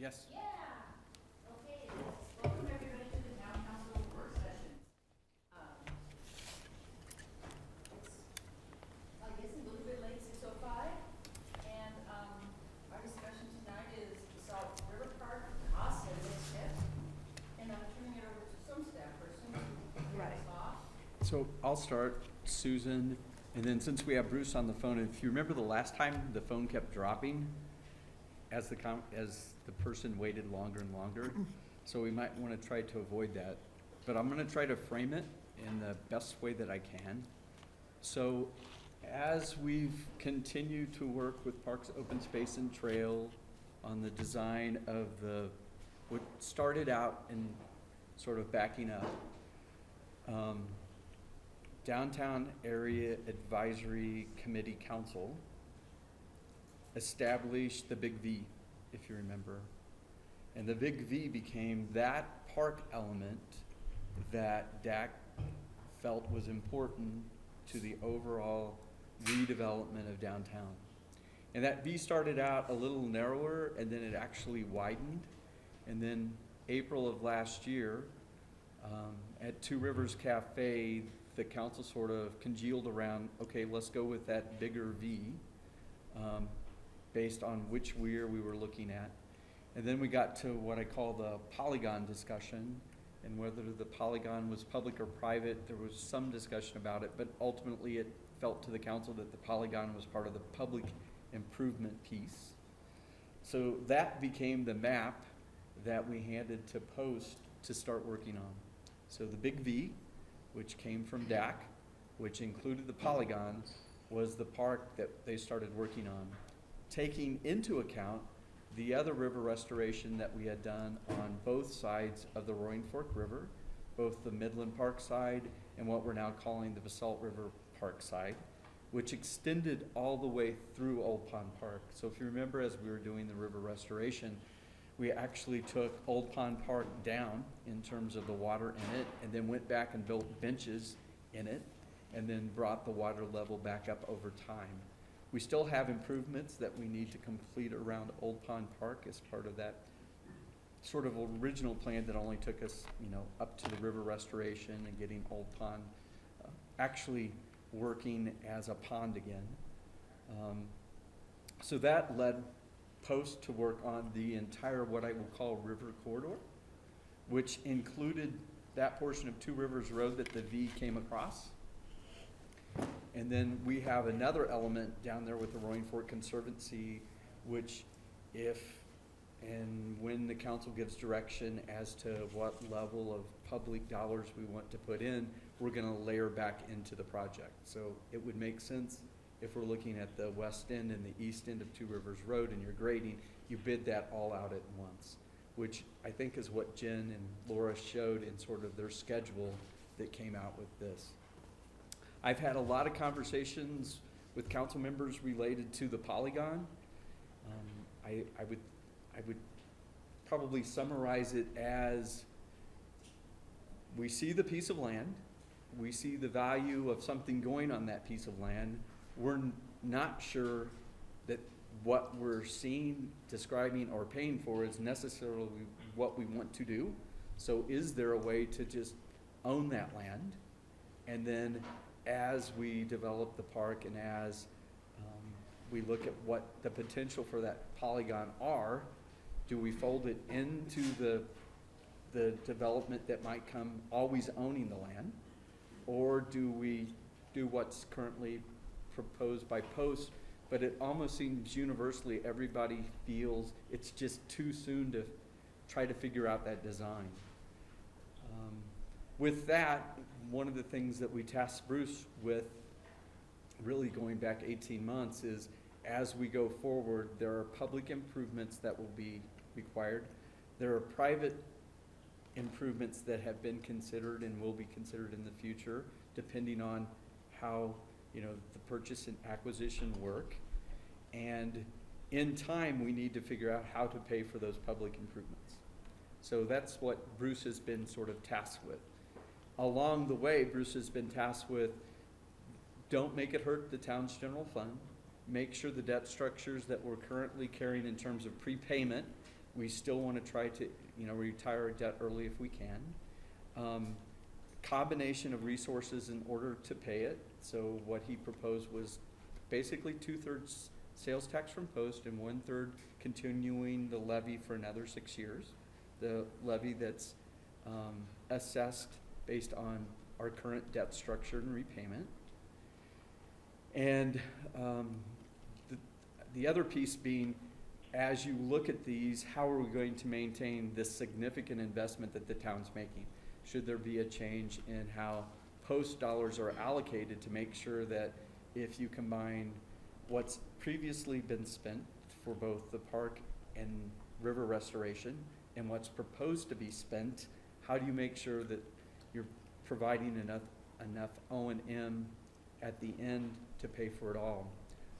Yes. Yeah. Okay, welcome everybody to the town council work sessions. It's, I guess, a little bit late, 6:05, and our discussion tonight is Basalt River Park costs and next steps. And I'm turning it over to some staff person to kick us off. So I'll start, Susan, and then since we have Bruce on the phone, if you remember the last time the phone kept dropping as the person waited longer and longer, so we might want to try to avoid that. But I'm going to try to frame it in the best way that I can. So as we've continued to work with Parks, Open Space and Trail on the design of what started out in sort of backing up, Downtown Area Advisory Committee Council established the Big V, if you remember. And the Big V became that park element that DAC felt was important to the overall redevelopment of downtown. And that V started out a little narrower, and then it actually widened. And then April of last year, at Two Rivers Cafe, the council sort of congealed around, okay, let's go with that bigger V, based on which weir we were looking at. And then we got to what I call the polygon discussion, and whether the polygon was public or private. There was some discussion about it, but ultimately it felt to the council that the polygon was part of the public improvement piece. So that became the map that we handed to Post to start working on. So the Big V, which came from DAC, which included the polygon, was the park that they started working on, taking into account the other river restoration that we had done on both sides of the Roaring Fork River, both the Midland Park side and what we're now calling the Basalt River Park side, which extended all the way through Old Pond Park. So if you remember, as we were doing the river restoration, we actually took Old Pond Park down in terms of the water in it, and then went back and built benches in it, and then brought the water level back up over time. We still have improvements that we need to complete around Old Pond Park as part of that sort of original plan that only took us, up to the river restoration and getting Old Pond actually working as a pond again. So that led Post to work on the entire what I will call river corridor, which included that portion of Two Rivers Road that the V came across. And then we have another element down there with the Roaring Fork Conservancy, which if and when the council gives direction as to what level of public dollars we want to put in, we're going to layer back into the project. So it would make sense if we're looking at the west end and the east end of Two Rivers Road and you're grading, you bid that all out at once, which I think is what Jen and Laura showed in sort of their schedule that came out with this. I've had a lot of conversations with council members related to the polygon. I would probably summarize it as we see the piece of land, we see the value of something going on that piece of land. We're not sure that what we're seeing, describing, or paying for is necessarily what we want to do. So is there a way to just own that land? And then as we develop the park and as we look at what the potential for that polygon are, do we fold it into the development that might come always owning the land? Or do we do what's currently proposed by Post, but it almost seems universally everybody feels it's just too soon to try to figure out that design. With that, one of the things that we tasked Bruce with, really going back 18 months, is as we go forward, there are public improvements that will be required. There are private improvements that have been considered and will be considered in the future, depending on how the purchase and acquisition work. And in time, we need to figure out how to pay for those public improvements. So that's what Bruce has been sort of tasked with. Along the way, Bruce has been tasked with, don't make it hurt the town's general fund. Make sure the debt structures that we're currently carrying in terms of prepayment We still want to try to, retire our debt early if we can. Combination of resources in order to pay it. So what he proposed was basically 2/3 sales tax from post and 1/3 continuing the levy for another 6 years. The levy that's assessed based on our current debt structure and repayment. And the other piece being, as you look at these, how are we going to maintain this significant investment that the town's making? Should there be a change in how post dollars are allocated to make sure that if you combine what's previously been spent for both the park and river restoration and what's proposed to be spent, how do you make sure that you're providing enough O&M at the end to pay for it all?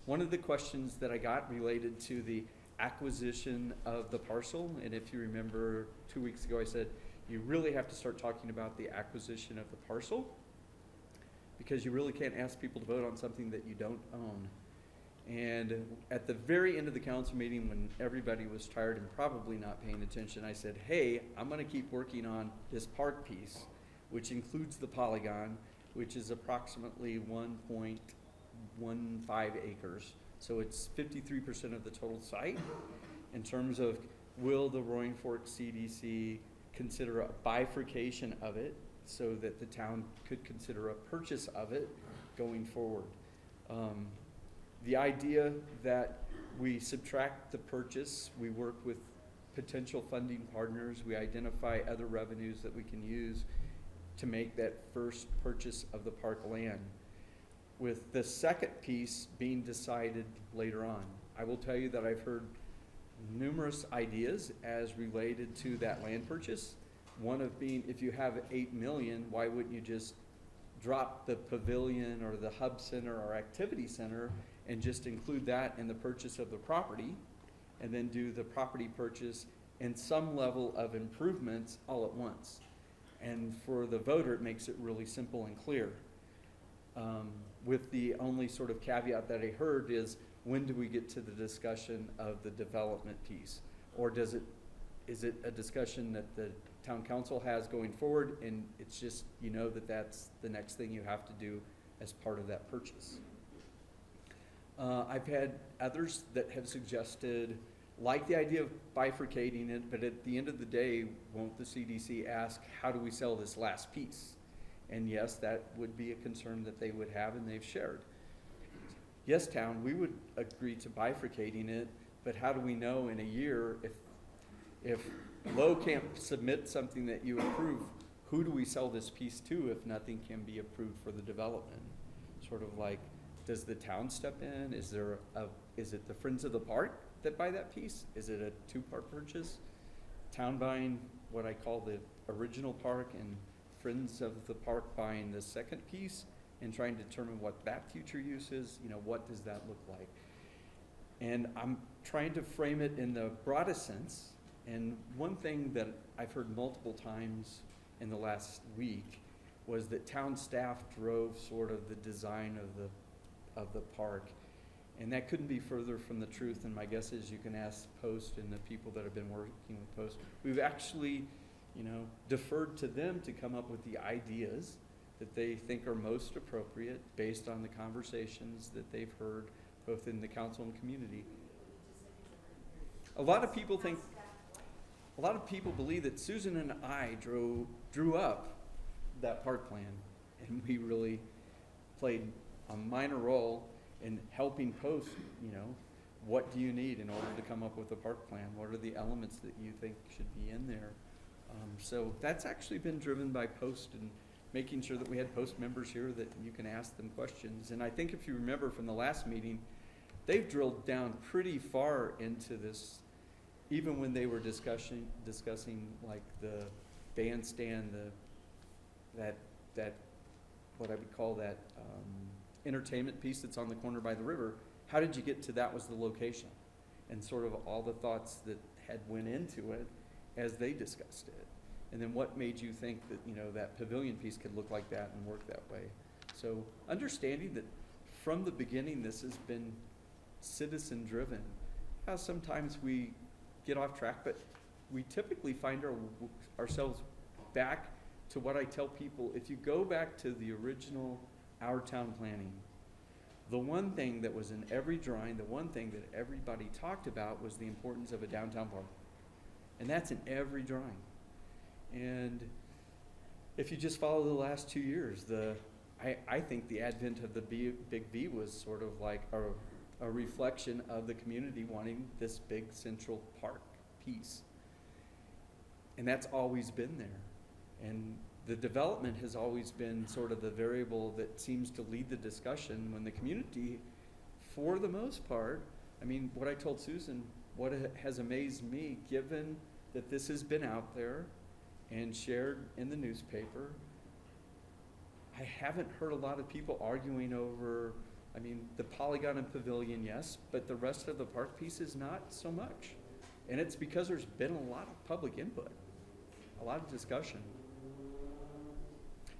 One of the questions that I got related to the acquisition of the parcel, and if you remember 2 weeks ago I said you really have to start talking about the acquisition of the parcel, because you really can't ask people to vote on something that you don't own. And at the very end of the council meeting, when everybody was tired and probably not paying attention, I said, hey, I'm gonna keep working on this park piece, which includes the polygon, which is approximately 1.15 acres. So it's 53% of the total site. In terms of, will the Roaring Fork CDC consider a bifurcation of it so that the town could consider a purchase of it going forward? The idea that we subtract the purchase, we work with potential funding partners, we identify other revenues that we can use to make that first purchase of the park land, with the second piece being decided later on. I will tell you that I've heard numerous ideas as related to that land purchase. One of being, if you have 8 million, why wouldn't you just drop the pavilion or the hub center or activity center and just include that in the purchase of the property, and then do the property purchase and some level of improvements all at once? And for the voter, it makes it really simple and clear. With the only sort of caveat that I heard is, when do we get to the discussion of the development piece? Or is it a discussion that the town council has going forward, and it's just, that's the next thing you have to do as part of that purchase? I've had others that have suggested, like the idea of bifurcating it, but at the end of the day, won't the CDC ask, how do we sell this last piece? And yes, that would be a concern that they would have, and they've shared. Yes, town, we would agree to bifurcating it, but how do we know in a year if Lowe can't submit something that you approve, who do we sell this piece to if nothing can be approved for the development? Sort of like, does the town step in? Is it the Friends of the Park that buy that piece? Is it a two-part purchase? Town buying what I call the original park, and Friends of the Park buying the second piece, and trying to determine what that future use is. What does that look like? And I'm trying to frame it in the broadest sense. And one thing that I've heard multiple times in the last week was that town staff drove sort of the design of the park. And that couldn't be further from the truth, and my guess is you can ask Post and the people that have been working with Post. We've actually, deferred to them to come up with the ideas that they think are most appropriate based on the conversations that they've heard both in the council and community. A lot of people believe that Susan and I drew up that park plan, and we really played a minor role in helping Post, what do you need in order to come up with a park plan? What are the elements that you think should be in there? So that's actually been driven by Post, and making sure that we had Post members here that you can ask them questions. And I think if you remember from the last meeting, they've drilled down pretty far into this, even when they were discussing like the bandstand, that what I would call that entertainment piece that's on the corner by the river. How did you get to that was the location, and sort of all the thoughts that had went into it as they discussed it. And then what made you think that, that pavilion piece could look like that and work that way? So understanding that from the beginning this has been citizen driven. How sometimes we get off track, but we typically find ourselves back to what I tell people. If you go back to the original Our Town planning, the one thing that was in every drawing, the one thing that everybody talked about was the importance of a downtown park. And that's in every drawing. And if you just follow the last 2 years, I think the advent of the Big V was sort of like a reflection of the community wanting this big central park piece. And that's always been there. And the development has always been sort of the variable that seems to lead the discussion when the community, for the most part, I mean, what I told Susan, what has amazed me, given that this has been out there and shared in the newspaper, I haven't heard a lot of people arguing over, I mean, the Polygon and Pavilion, yes, but the rest of the park piece is not so much. And it's because there's been a lot of public input, a lot of discussion.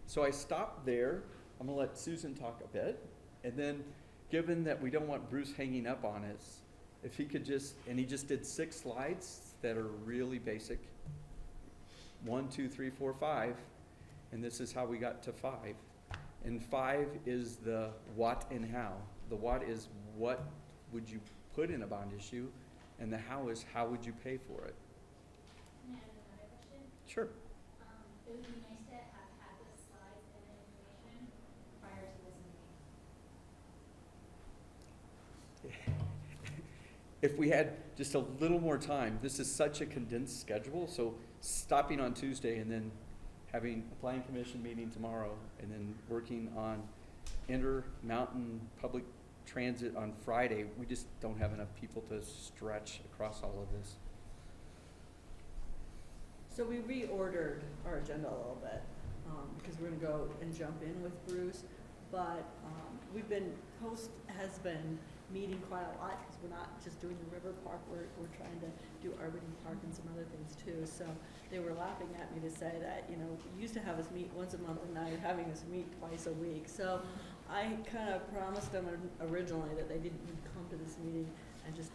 So I stopped there. I'm gonna let Susan talk a bit. And then, given that we don't want Bruce hanging up on us, if he could just, and he just did 6 slides that are really basic. 1, 2, 3, 4, 5. And this is how we got to 5. And 5 is the what and how. The what is what would you put in a bond issue, and the how is how would you pay for it. Can I add another question? Sure. It would be nice to have had the slides and the information prior to this meeting. If we had just a little more time, this is such a condensed schedule, so stopping on Tuesday and then having a planning commission meeting tomorrow and then working on Intermountain public transit on Friday, we just don't have enough people to stretch across all of this. So we reordered our agenda a little bit, because we're gonna go and jump in with Bruce, but Post has been meeting quite a lot, because we're not just doing the river park, we're trying to do Arboretum Park and some other things too. So they were laughing at me to say that, you know, you used to have us meet once a month, and now you're having us meet twice a week. So I kind of promised them originally that they didn't need to come to this meeting, and just,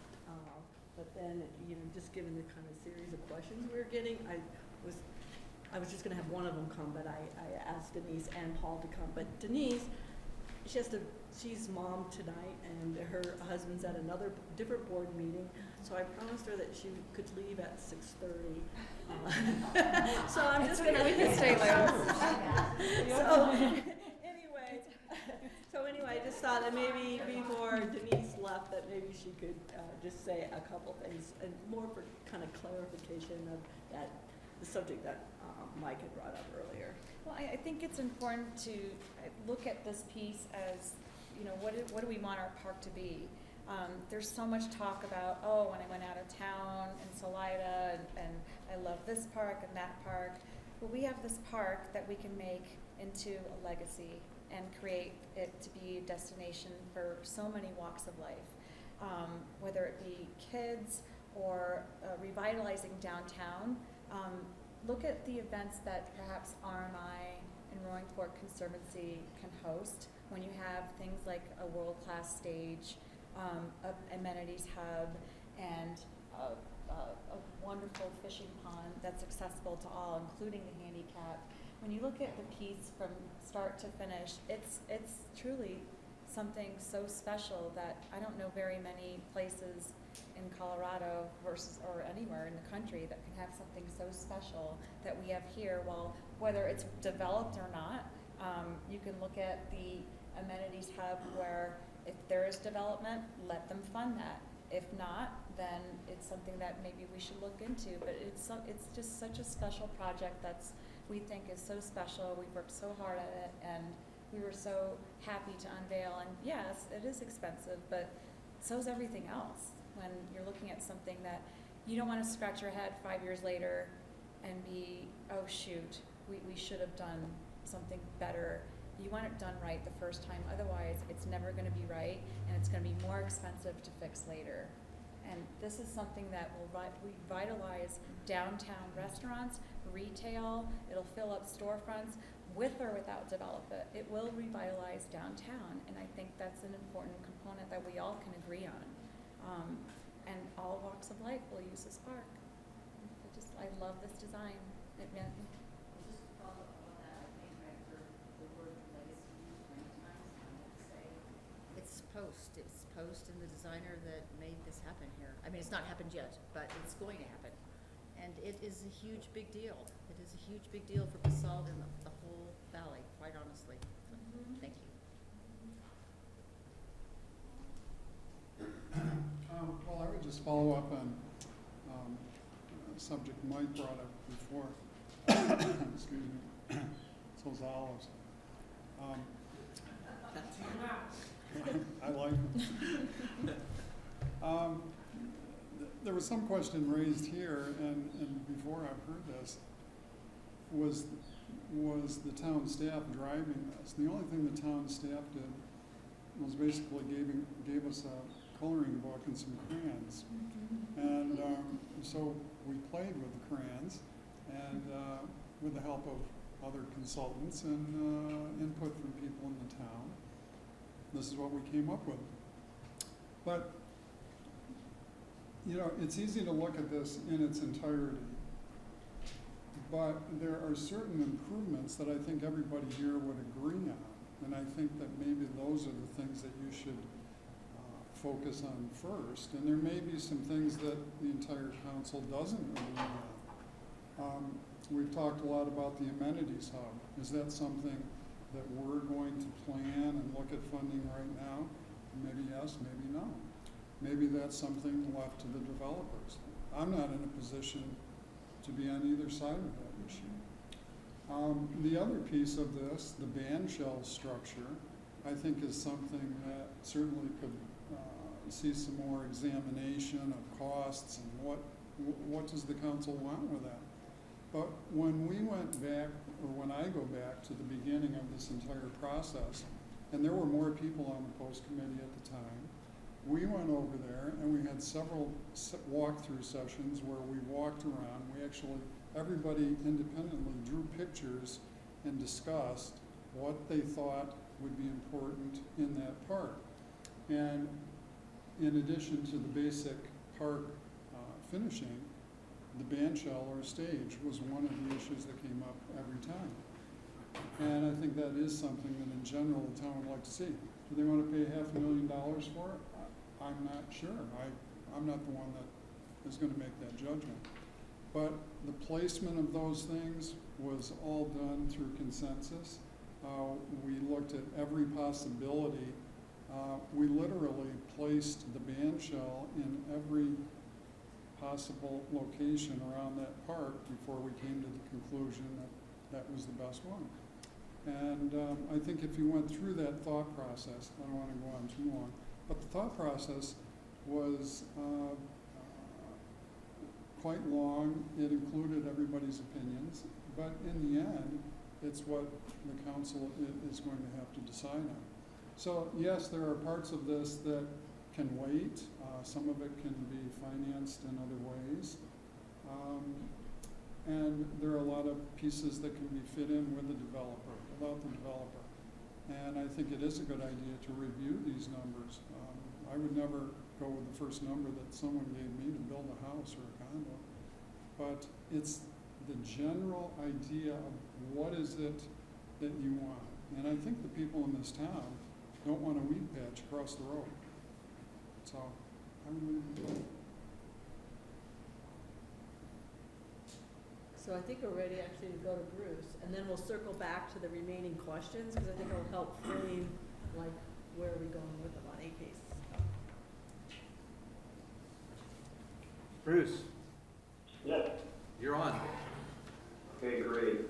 but then, you know, just given the kind of series of questions we were getting, I was just gonna have one of them come, but I asked Denise and Paul to come. But Denise, she's mom tonight, and her husband's at another different board meeting, so I promised her that she could leave at 6:30. So I'm just gonna. We can stay later. So anyway, I just thought that maybe before Denise left, that maybe she could just say a couple things, and more for kind of clarification of the subject that Mike had brought up earlier. Well, I think it's important to look at this piece as, you know, what do we want our park to be? There's so much talk about, oh, when I went out of town in Salida, and I love this park and that park. Well, we have this park that we can make into a legacy and create it to be a destination for so many walks of life, whether it be kids or revitalizing downtown. Look at the events that perhaps RMI and Roaring Fork Conservancy can host when you have things like a world-class stage, a amenities hub, and a wonderful fishing pond that's accessible to all, including the handicap. When you look at the piece from start to finish, it's truly something so special that I don't know very many places in Colorado or anywhere in the country that can have something so special that we have here. Well, whether it's developed or not, you can look at the amenities hub where if there is development, let them fund that. If not, then it's something that maybe we should look into. But it's just such a special project we think is so special. We've worked so hard at it, and we were so happy to unveil. And yes, it is expensive, but so is everything else. When you're looking at something that you don't want to scratch your head 5 years later and be, oh shoot, we should have done something better. You want it done right the first time, otherwise it's never going to be right, and it's going to be more expensive to fix later. And this is something that will revitalize downtown restaurants, retail, it'll fill up storefronts, with or without development. It will revitalize downtown, and I think that's an important component that we all can agree on. And all walks of life will use this park. I love this design. Just to follow up on that, I think I've heard the word legacy used many times, and I have to say, it's Post and the designer that made this happen here. I mean, it's not happened yet, but it's going to happen. And it is a huge, big deal. It is a huge, big deal for Basalt and the whole valley, quite honestly. So, thank you. Well, I would just follow up on a subject Mike brought up before. Excuse me. It's those olives. I like them. There was some question raised here, and before I've heard this, was the town staff driving this? The only thing the town staff did was basically gave us a coloring book and some crayons. And so we played with the crayons and with the help of other consultants and input from people in the town. This is what we came up with. But, you know, it's easy to look at this in its entirety. But there are certain improvements that I think everybody here would agree on. And I think that maybe those are the things that you should focus on first. And there may be some things that the entire council doesn't agree on. We've talked a lot about the amenities hub. Is that something that we're going to plan and look at funding right now? Maybe yes, maybe no. Maybe that's something left to the developers. I'm not in a position to be on either side of that issue. The other piece of this, the band shell structure, I think is something that certainly could see some more examination of costs and what does the council want with that. But when we went back, or when I go back to the beginning of this entire process, and there were more people on the post committee at the time, we went over there and we had several walkthrough sessions where we walked around. We actually, everybody independently drew pictures and discussed what they thought would be important in that park. And in addition to the basic park finishing, the band shell or stage was one of the issues that came up every time. And I think that is something that in general the town would like to see. Do they want to pay $500,000 for it? I'm not sure. I'm not the one that is going to make that judgment. But the placement of those things was all done through consensus. We looked at every possibility. We literally placed the band shell in every possible location around that park before we came to the conclusion that that was the best one. And I think if you went through that thought process, I don't want to go on too long, but the thought process was quite long. It included everybody's opinions, but in the end, it's what the council is going to have to decide on. So yes, there are parts of this that can wait. Some of it can be financed in other ways. And there are a lot of pieces that can be fit in with the developer, without the developer. And I think it is a good idea to review these numbers. I would never go with the first number that someone gave me to build a house or a condo. But it's the general idea of what is it that you want. And I think the people in this town don't want a weed patch across the road. So I would leave it at that. So I think we're ready actually to go to Bruce, and then we'll circle back to the remaining questions, because I think it'll help frame, like, where are we going with them on ACASE. Bruce, Yes. you're on. Okay, great.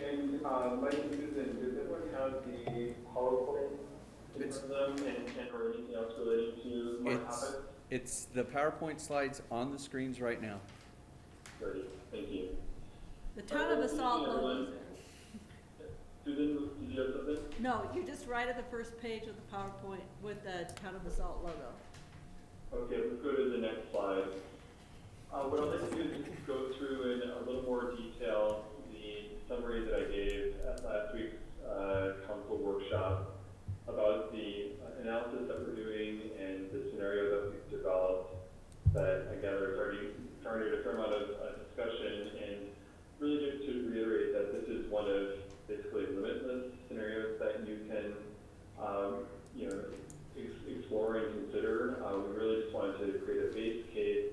And Mike and Susan, does everyone have the PowerPoint in front of them and or anything else related to my topic? It's the PowerPoint slides on the screens right now. Great, thank you. The town of Basalt logo. Susan, did you have something? No, you're just right at the first page of the PowerPoint with the town of Basalt logo. Okay, let's go to the next slide. What I'd like to do is just go through in a little more detail the summary that I gave at last week's council workshop about the analysis that we're doing and the scenario that we've developed that I gather is already garnered a fair amount of discussion, and really just to reiterate that this is one of basically limitless scenarios that you can, you know, explore and consider. We really just wanted to create a base case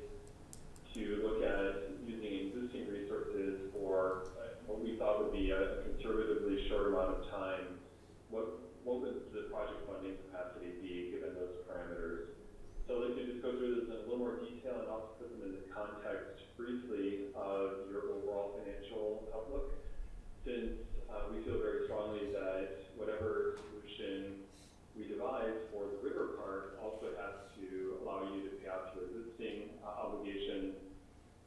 to look at using existing resources for what we thought would be a conservatively short amount of time. What would the project funding capacity be given those parameters? So let me just go through this in a little more detail and also put them in the context briefly of your overall financial outlook, since we feel very strongly that whatever solution we devise for the river part also has to allow you to pay out your existing obligations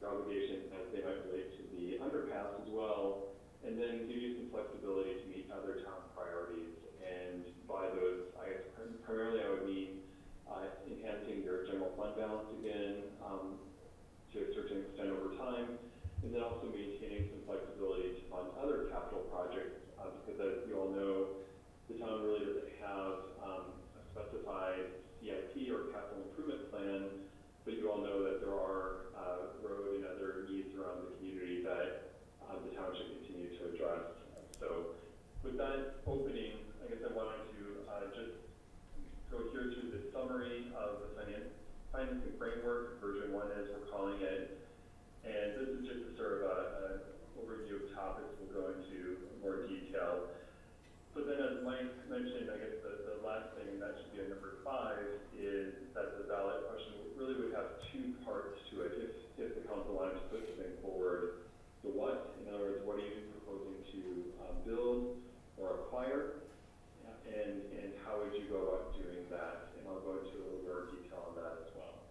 as they might relate to the underpass as well, and then give you some flexibility to meet other town priorities. And by those, I guess primarily I would mean enhancing your general fund balance again to a certain extent over time, and then also maintaining some flexibility to fund other capital projects, because as you all know, the town really doesn't have a specified CIP or capital improvement plan, but you all know that there are road and other needs around the community that the town should continue to address. So with that opening, I guess I wanted to just go here through the summary of the financing framework, version 1 as we're calling it. And this is just a sort of an overview of topics. We'll go into more detail. But then as Mike mentioned, I guess the last thing, and that should be a number 5, is that the ballot question really would have 2 parts to it if the council wanted to put something forward. The what, in other words, what are you proposing to build or acquire? And how would you go about doing that? And I'll go into a little more detail on that as well.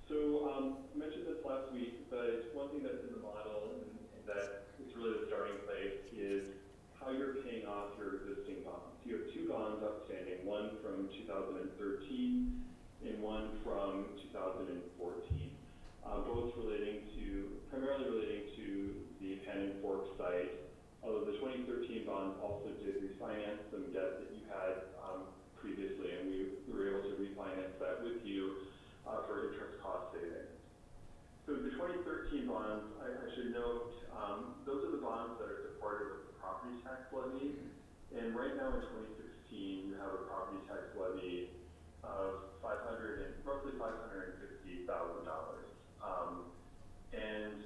So I mentioned this last week, but one thing that's in the model and that is really the starting place is how you're paying off your existing bonds. You have 2 bonds outstanding, one from 2013 and one from 2014, both primarily relating to the Cannon Fork site. Although the 2013 bonds also did refinance some debt that you had previously, and we were able to refinance that with you for interest cost savings. So the 2013 bonds, I should note, those are the bonds that are supported with the property tax levy. And right now in 2016, you have a property tax levy of roughly $560,000. And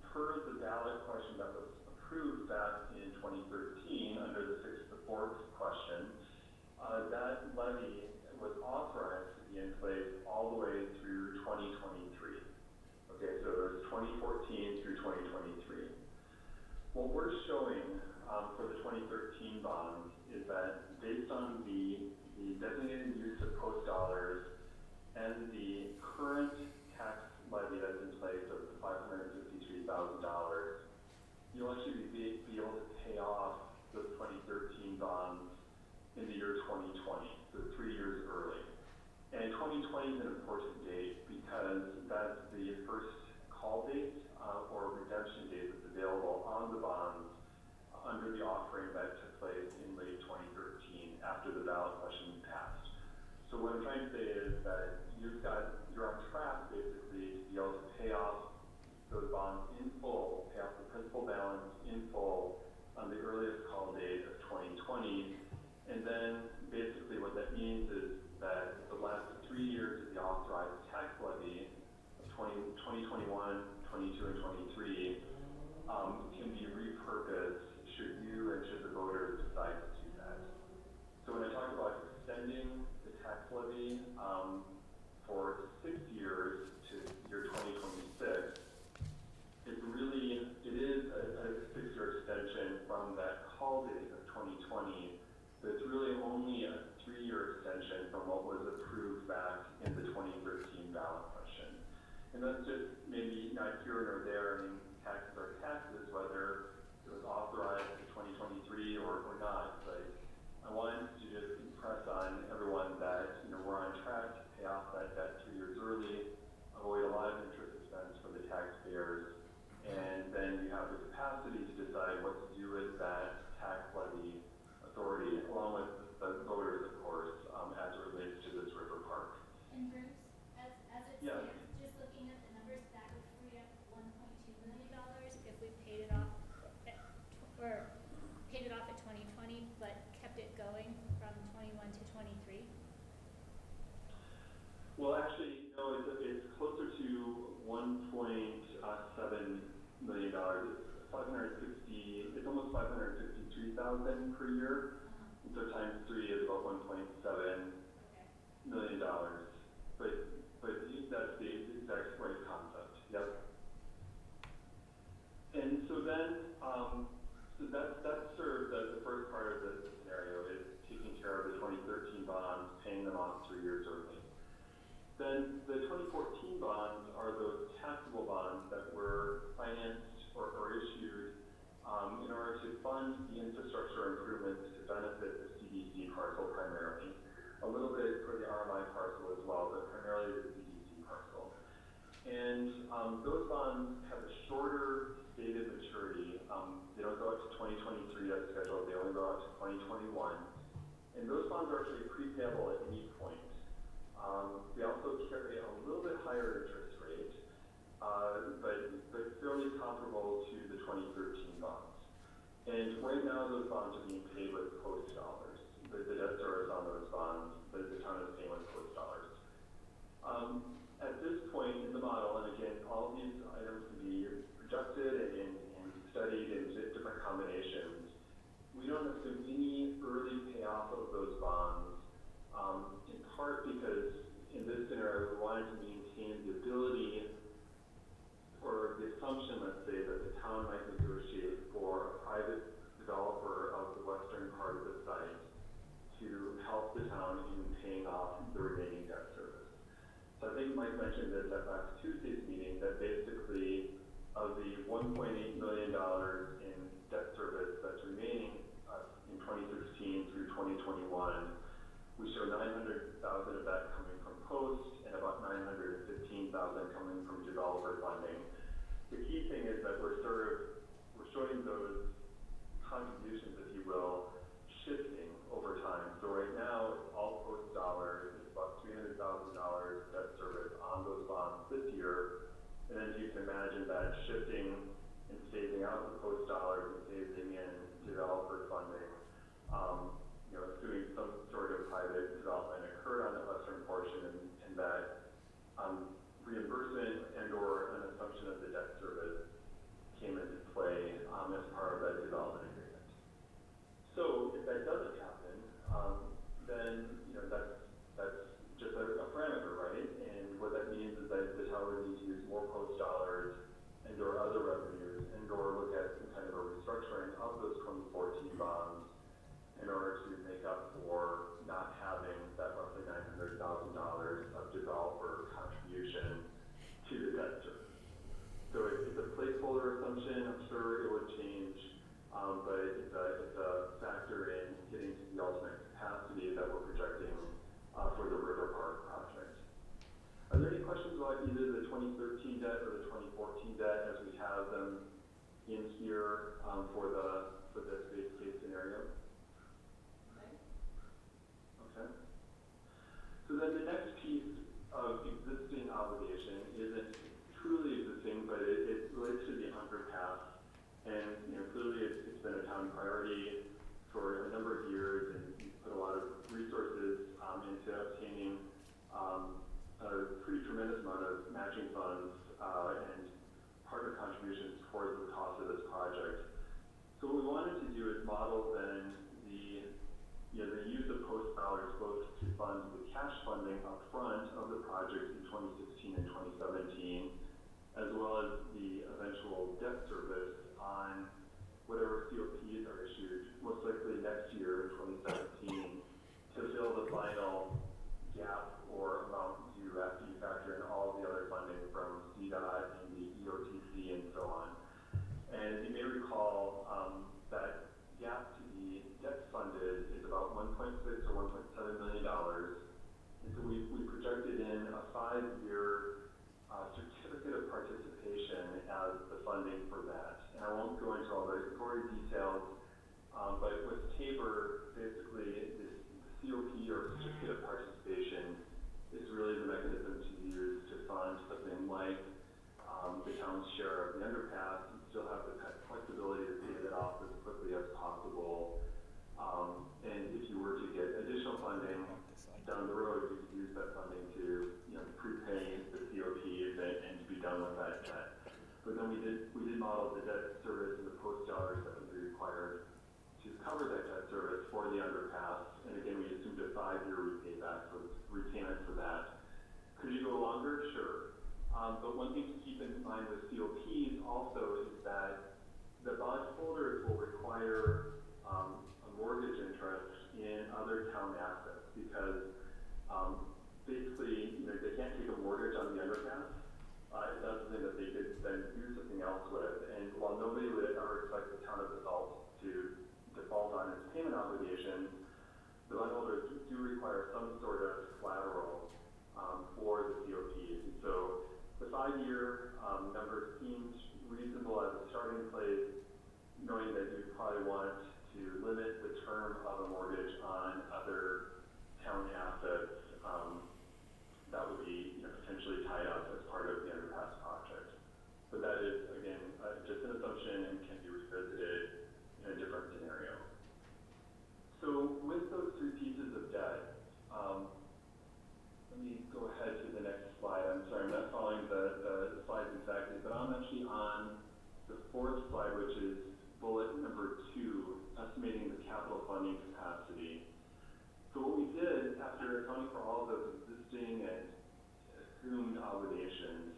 per the ballot question that was approved back in 2013 under the Fix the Forks question, that levy was authorized to be in place all the way through 2023. Okay, so it was 2014 through 2023. What we're showing for the 2013 bonds is that based on the designated use of post dollars and the current tax levy that's in place of the $553,000, you'll actually be able to pay off those 2013 bonds in the year 2020, so 3 years early. And 2020 is an important date because that's the first call date or redemption date that's available on the bonds under the offering that took place in late 2013 after the ballot question passed. So what I'm trying to say is that you're on track basically to be able to pay off those bonds in full, pay off the principal balance in full on the earliest call date of 2020. And then basically what that means is that the last 3 years of the authorized tax levy of 2021, 22, and 23 can be repurposed should you and should the voters decide to do that. So when I talk about extending the tax levy for 6 years to year 2026, it is a 6-year extension from that call date of 2020, but it's really only a 3-year extension from what was approved back in the 2013 ballot question. And that's just maybe not here nor there. I mean, taxes are taxes, whether it was authorized in 2023 or not. But I wanted to just impress on everyone that we're on track to pay off that debt 3 years early, avoid a lot of interest expense for the taxpayers, and then you have the capacity to decide what to do with that tax levy authority, along with the voters, of course, as it relates to this river park. And Bruce, as it Yeah. stands, just looking at the numbers it's almost 553,000 per year. And so times 3 is about $1.7 million. But that's the exact right concept. Yep. And so then, so that's sort of the first part of the scenario is taking care of the 2013 bonds, paying them off 3 years early. Then the 2014 bonds are those taxable bonds that were financed or issued in order to fund the infrastructure improvements to benefit the CDC parcel primarily. A little bit for the RMI parcel as well, but primarily the CDC parcel. And those bonds have a shorter stated maturity. They don't go out to 2023 as scheduled, they only go out to 2021. And those bonds are actually prepayable at any point. They also carry a little bit higher interest rate, but fairly comparable to the 2013 bonds. And right now those bonds are being paid with post dollars. The debt service on those bonds, the town is paying with post dollars. At this point in the model, and again, all of these items can be projected and studied in different combinations, we don't assume any early payoff of those bonds, in part because in this scenario we wanted to maintain the ability or the assumption, let's say, that the town might negotiate for a private developer of the western part of the site to help the town in paying off the remaining debt service. So I think Mike mentioned this at last Tuesday's meeting, that basically of the $1.8 million in debt service that's remaining in 2016 through 2021, we show 900,000 of that coming from post and about 915,000 coming from developer funding. The key thing is that we're showing those contributions, if you will, shifting over time. So right now, it's all post dollars. It's about $300,000 debt service on those bonds this year. And then you can imagine that shifting and phasing out the post dollars and phasing in developer funding. Assuming some sort of private development occurred on the western portion and that reimbursement and or an assumption of the debt service came into play as part of that development agreement. So if that doesn't happen, then that's just a parameter, right? And what that means is that the town would need to use more post dollars and or other revenues and or look at some kind of a restructuring of those 2014 bonds in order to make up for not having that roughly $900,000 of developer contribution to the debt service. So it's a placeholder assumption. I'm sure it would change, but it's a factor in getting to the ultimate capacity that we're projecting for the River Park project. Are there any questions about either the 2013 debt or the 2014 debt as we have them in here for this base case scenario? Okay. So then the next piece of existing obligation isn't truly existing, but it relates to the underpass. And clearly it's been a town priority for a number of years, and we've put a lot of resources into obtaining a pretty tremendous amount of matching funds and partner contributions towards the cost of this project. So what we wanted to do is model then the use of post dollars both to fund the cash funding up front of the project in 2016 and 2017, as well as the eventual debt service on whatever COPs are issued, most likely next year in 2017, to fill the final gap or amount due after you factor in all the other funding from CDOT and the EOTC and so on. And you may recall that gap to be debt funded is about $1.6 or $1.7 million. And so we projected in a 5-year certificate of participation as the funding for that. And I won't go into all the gory details, but with Tabor, basically the COP or certificate of participation is really the mechanism to use to fund something like the town's share of the underpass and still have the flexibility to pay that off as quickly as possible. And if you were to get additional funding down the road, you could use that funding to prepay the COPs and to be done with that debt. But then then we did model the debt service and the post dollars that would be required to cover that debt service for the underpass. And again, we assumed a 5-year repayment for that. Could you go longer? Sure. But one thing to keep in mind with COPs also is that the bondholders will require a mortgage interest in other town assets because basically, they can't take a mortgage on the underpass. It's not something that they could then do something else with. And while nobody would ever expect the town of Basalt to default on its payment obligations, the bondholders do require some sort of collateral for the COPs. And so the 5-year number seems reasonable as a starting place, knowing that you probably want to limit the term of a mortgage on other town assets that would be potentially tied up as part of the underpass project. But that is, again, just an assumption and can be revisited in a different scenario. So with those 3 pieces of debt, let me go ahead to the next slide. I'm sorry, I'm not following the slides exactly, but I'm actually on the 4th slide, which is bullet number 2, estimating the capital funding capacity. So what we did, after accounting for all of those existing and assumed obligations,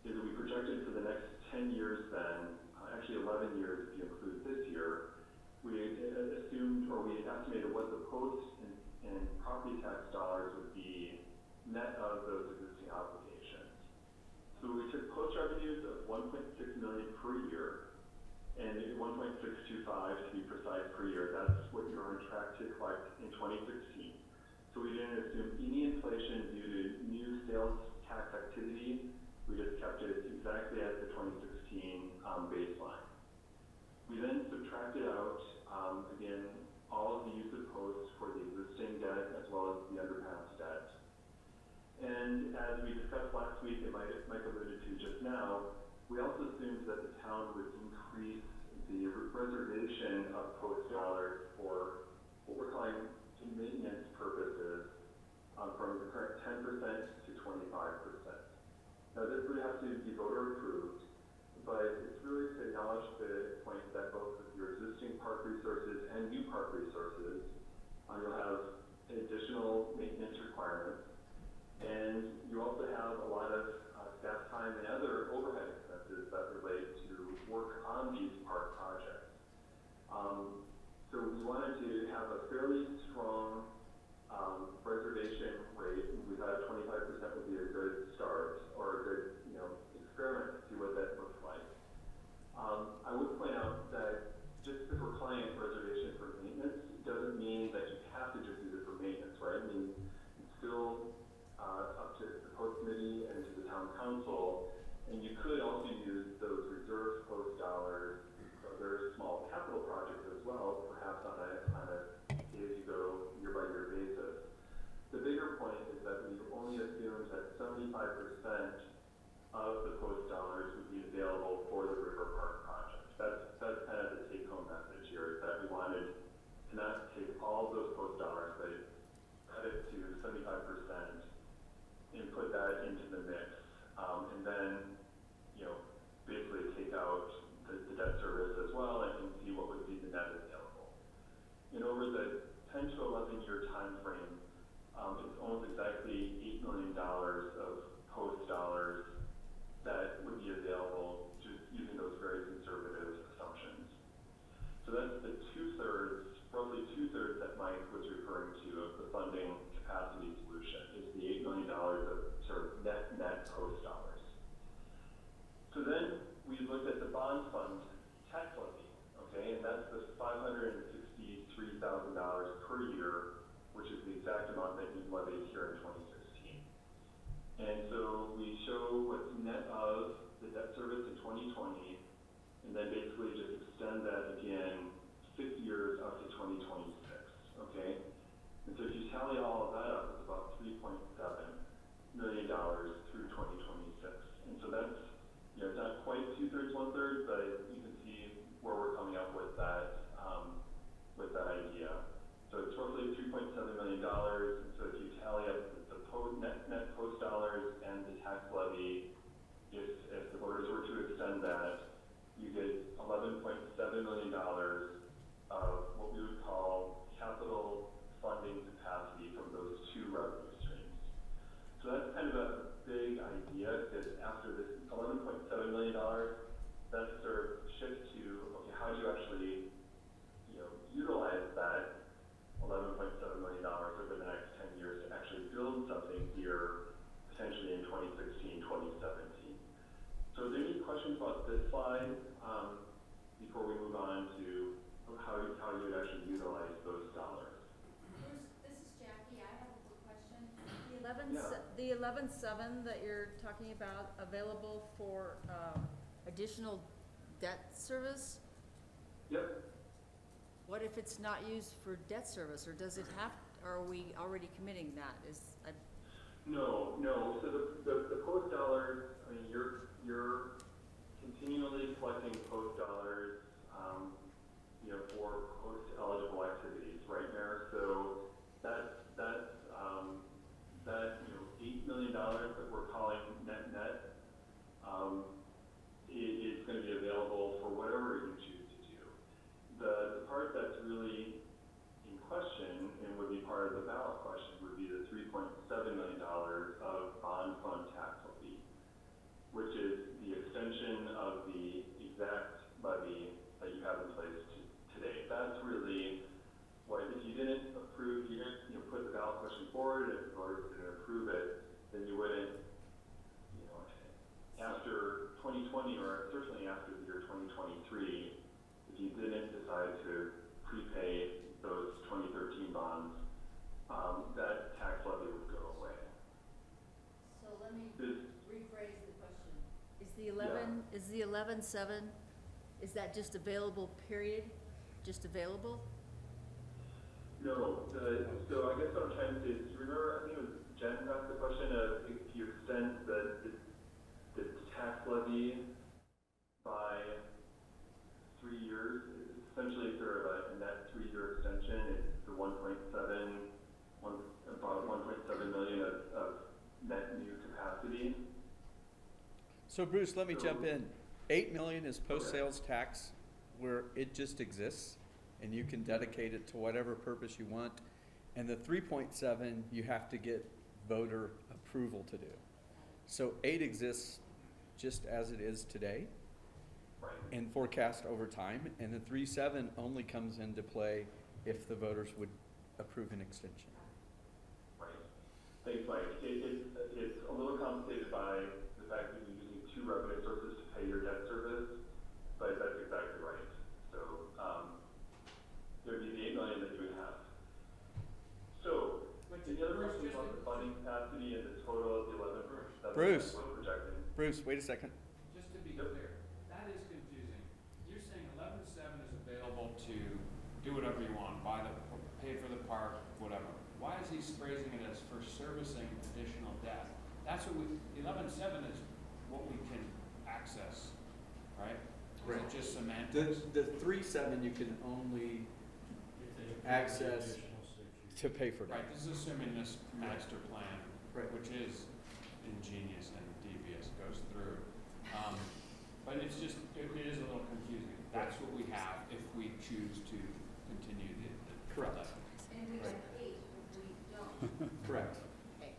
is that we projected for the next 10 years then, actually 11 years if you include this year, we assumed, or we estimated what the post and property tax dollars would be net of those existing obligations. So we took post revenues of $1.6 million per year, and 1.625 to be precise per year. That's what you're on track to collect in 2016. So we didn't assume any inflation due to new sales tax activity. We just kept it exactly at the 2016 baseline. We then subtracted out, again, all of the use of posts for the existing debt as well as the underpass debt. And as we discussed last week, and Mike alluded to just now, we also assumed that the town would increase the reservation of post dollars for what we're calling maintenance purposes from the current 10% to 25%. Now this would have to be voter approved, but it's really to acknowledge the point that both with your existing park resources and new park resources, you'll have additional maintenance requirements. And you also have a lot of staff time and other overhead expenses that relate to work on these park projects. So we wanted to have a fairly strong reservation rate. We thought 25% would be a good start or a good experiment to see what that looks like. I would point out that just because we're calling it reservation for maintenance doesn't mean that you have to just use it for maintenance, right? I mean, it's still up to the post committee and to the town council, and you could also use those reserve post dollars for other small capital projects as well, perhaps on a pay-as-you-go, year-by-year basis. The bigger point is that we only assumed that 75% of the post dollars would be available for the River Park project. That's kind of the take-home message here, is that we wanted to not take all of those post dollars, but cut it to 75% and put that into the mix. And then, basically take out the debt service as well and see what would be the net available. And over the 10 to 11 year time frame, it's almost exactly $8 million of post dollars that would be available just using those very conservative assumptions. So that's the roughly two-thirds that Mike was referring to of the funding capacity solution, is the $8 million of sort of net post dollars. So then we looked at the bond fund tax levy, okay, and that's the $563,000 per year, which is the exact amount that we levied here in 2016. And so we show what's net of the debt service in 2020, and then basically just extend that again 6 years up to 2026, okay? And so if you tally all of that up, it's about $3.7 million through 2026. And so that's, it's not quite 2/3, 1/3, but you can see where we're coming up with that idea. So it's roughly $3.7 million. And so if you tally up the net post dollars and the tax levy, if the voters were to extend that, this after this $11.7 million, that's sort of shift to, okay, how do you actually, utilize that $11.7 million over the next 10 years to actually build something here, potentially in 2016, 2017. So are there any questions about this slide before we move on to how you would actually utilize those dollars? Bruce, this is Jackie, I have a quick question. The 11.7 that you're talking about available for, additional debt service? Yep. What if it's not used for debt service, or does it have, or are we already committing that? No. So the post dollars, I mean, you're continually collecting post dollars, for post eligible activities, right, Mayor? So that's $8 million that we're calling net is going to be available for whatever you choose to do. The part that's really in question and would be part of the ballot question would be the $3.7 million of bond fund tax levy, which is the extension of the exact levy that you have in place today. That's really what, if you didn't approve, you didn't put the ballot question forward, and if voters didn't approve it, then you wouldn't, after 2020, or certainly after the year 2023, if you didn't decide to prepay those 2013 bonds, that tax levy would go away. So let me This- rephrase the question. Is the 11.7, is that just available, period? Just available? No, so I guess what I'm trying to say is, remember, I think it was Jen who asked the question of if you extend the tax levy by 3 years, it's essentially sort of a net 3-year extension. It's the about 1.7 million of net new capacity. So Bruce, let me jump in. 8 million is post-sales tax where it just exists and you can dedicate it to whatever purpose you want. And the 3.7, you have to get voter approval to do. So 8 exists just as it is today Right. and forecast over time. And the 3.7 only comes into play if the voters would approve an extension. Right. Thanks, Mike. It's a little complicated by the fact that you're using 2 revenue sources to pay your debt service, but that's exactly right. So there'd be the 8 million that you would have. So the other question about the funding capacity and the total of the 11.7 Bruce. we're projecting. Bruce, wait a second. Just to be clear, that is confusing. You're saying 11.7 is available to do whatever you want, pay for the park, whatever. Why is he phrasing it as for servicing additional debt? That's what 11.7 is what we can access, right? Is it just semantics? The 3.7 you can only access to pay for Right, that. this is assuming this master plan, Right. which is ingenious and devious, goes through. But it's just, it is a little confusing. That's what we have if we choose to continue the. Correct. And we have 8 if we don't. Correct. Okay.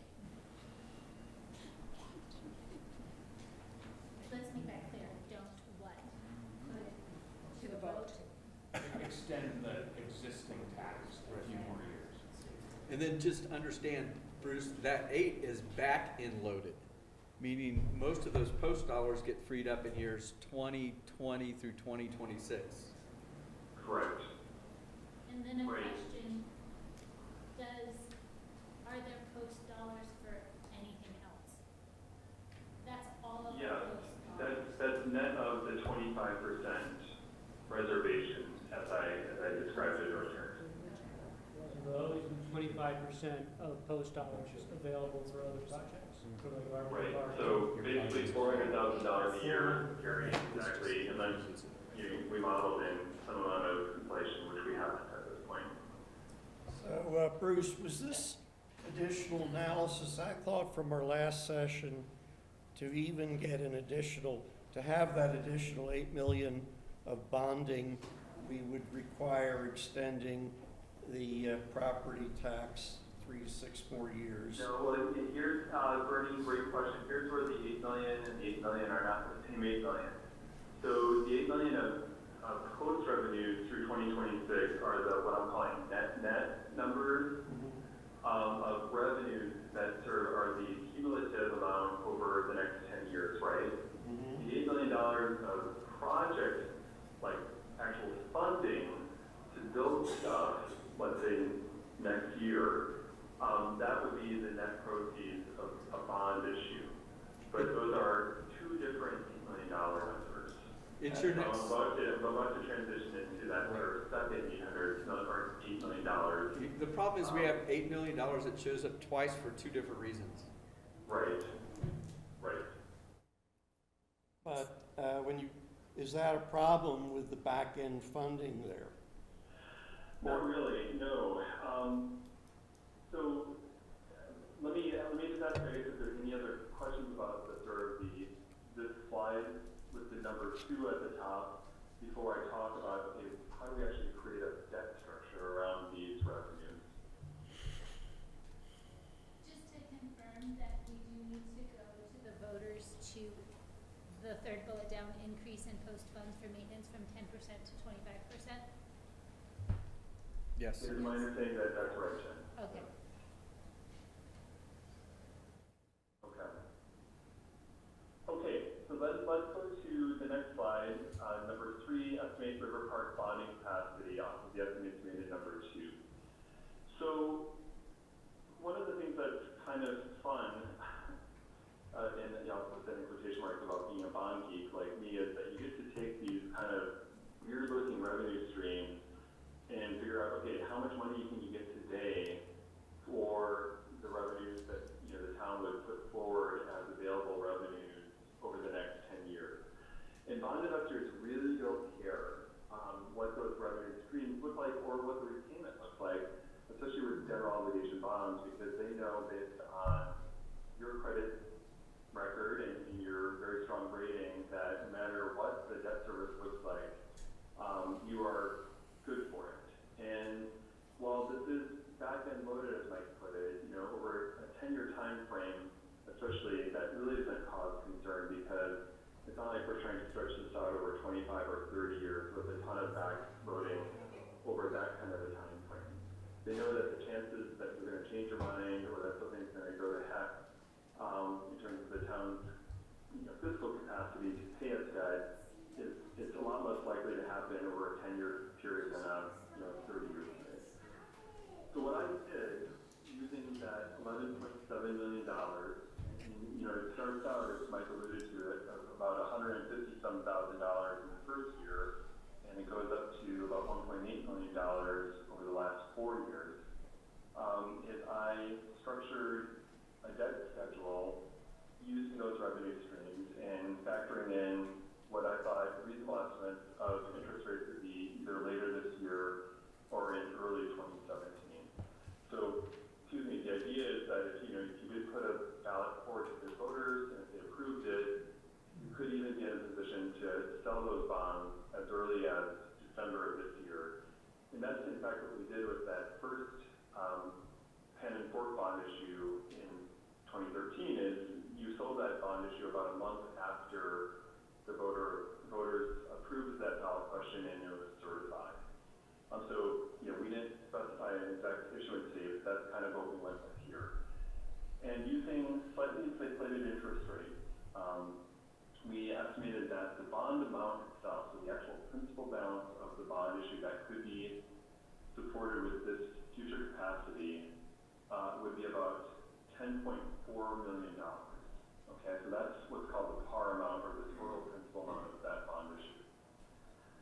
Let's make that clear, don't what? Put it To the vote. Extend the existing tax a few more years. And then just understand, Bruce, that 8 is back-end loaded, meaning most of those post dollars get freed up in years 2020 through 2026. Correct. And then a Right. question, are there post dollars for anything else? That's all of the Yeah, post dollars. that's net of the 25% reservation, as I described it earlier. Those 25% of post dollars available for other projects, for like our Right, park. so basically $400,000 a year, Gary, exactly, and then we modeled in some amount of inflation, which we haven't at this point. So, Bruce, was this additional analysis, I thought from our last session, to even get to have that additional 8 million of bonding, we would require extending the property tax 3 to 6 more years? No, well, here's, Bernie, great question. Here's where the 8 million and the 8 million are not the same 8 million. So the 8 million of post revenues through 2026 are the, what I'm calling net numbers of revenues that are the cumulative amount over the next 10 years, right? The $8 million of project, like actual funding to build stuff, let's say next year, that would be the net proceeds of a bond issue. But those are two different $8 million numbers. It's your next. I'm about to transition into that second $8 million. The problem is we have $8 million that shows up twice for two different reasons. Right. But is that a problem with the back-end funding there? Not really, no. So let me just ask, I guess, if there's any other questions about the sort of this slide with the number 2 at the top before I talk about, okay, how do we actually create a debt structure around these revenues? Just to confirm that we do need to go to the voters to the third bullet down, increase in post funds for maintenance from 10% to 25%. Yes. It's my understanding that that's right, Jen. Okay. Okay, so let's go to the next slide, number 3, estimate River Park bonding capacity off of the estimates made in number 2. So one of the things that's kind of fun, and I'll put that in quotation marks about being a bond geek like me, is that you get to take these kind of weird looking revenue streams and figure out, okay, how much money can you get today for the revenues that the town would put forward as available revenues over the next 10 years. And bond investors really don't care what those revenue streams look like or what the repayment looks like, especially with general obligation bonds, because they know based on your credit record and your very strong rating that no matter what the debt service looks like, you are good for it. And while this is back-end loaded, as Mike put it, over a 10-year time frame, especially, that really doesn't cause concern because it's not like we're trying to stretch this out over 25 or 30 years with a ton of back-loading over that kind of a time frame. They know that the chances that you're going to change your mind or that something's going to go to heck in terms of the town's fiscal capacity to pay its debt is a lot less likely to happen over a 10-year period than a 30 years today. So what I did using that $11.7 million, and it starts out, as Mike alluded to it, of about $150,000 in the first year, and it goes up to about $1.8 million over the last 4 years. Is I structured a debt schedule using those revenue streams and factoring in what I thought reasonable estimates of interest rates would be either later this year or in early 2017. So, the idea is that if you did put a ballot forward to the voters and if they approved it, you could even be in a position to sell those bonds as early as December of this year. And that's in fact what we did with that first pen and fork bond issue in 2013 is you sold that bond issue about a month after the voters approved that ballot question and it was certified. So, we didn't specify an exact issuance date, but that's kind of what we went with here. And using slightly inflated interest rates, we estimated that the bond amount itself, so the actual principal balance of the bond issue that could be supported with this future capacity would be about $10.4 million. Okay, so that's what's called the par amount or the total principal amount of that bond issue.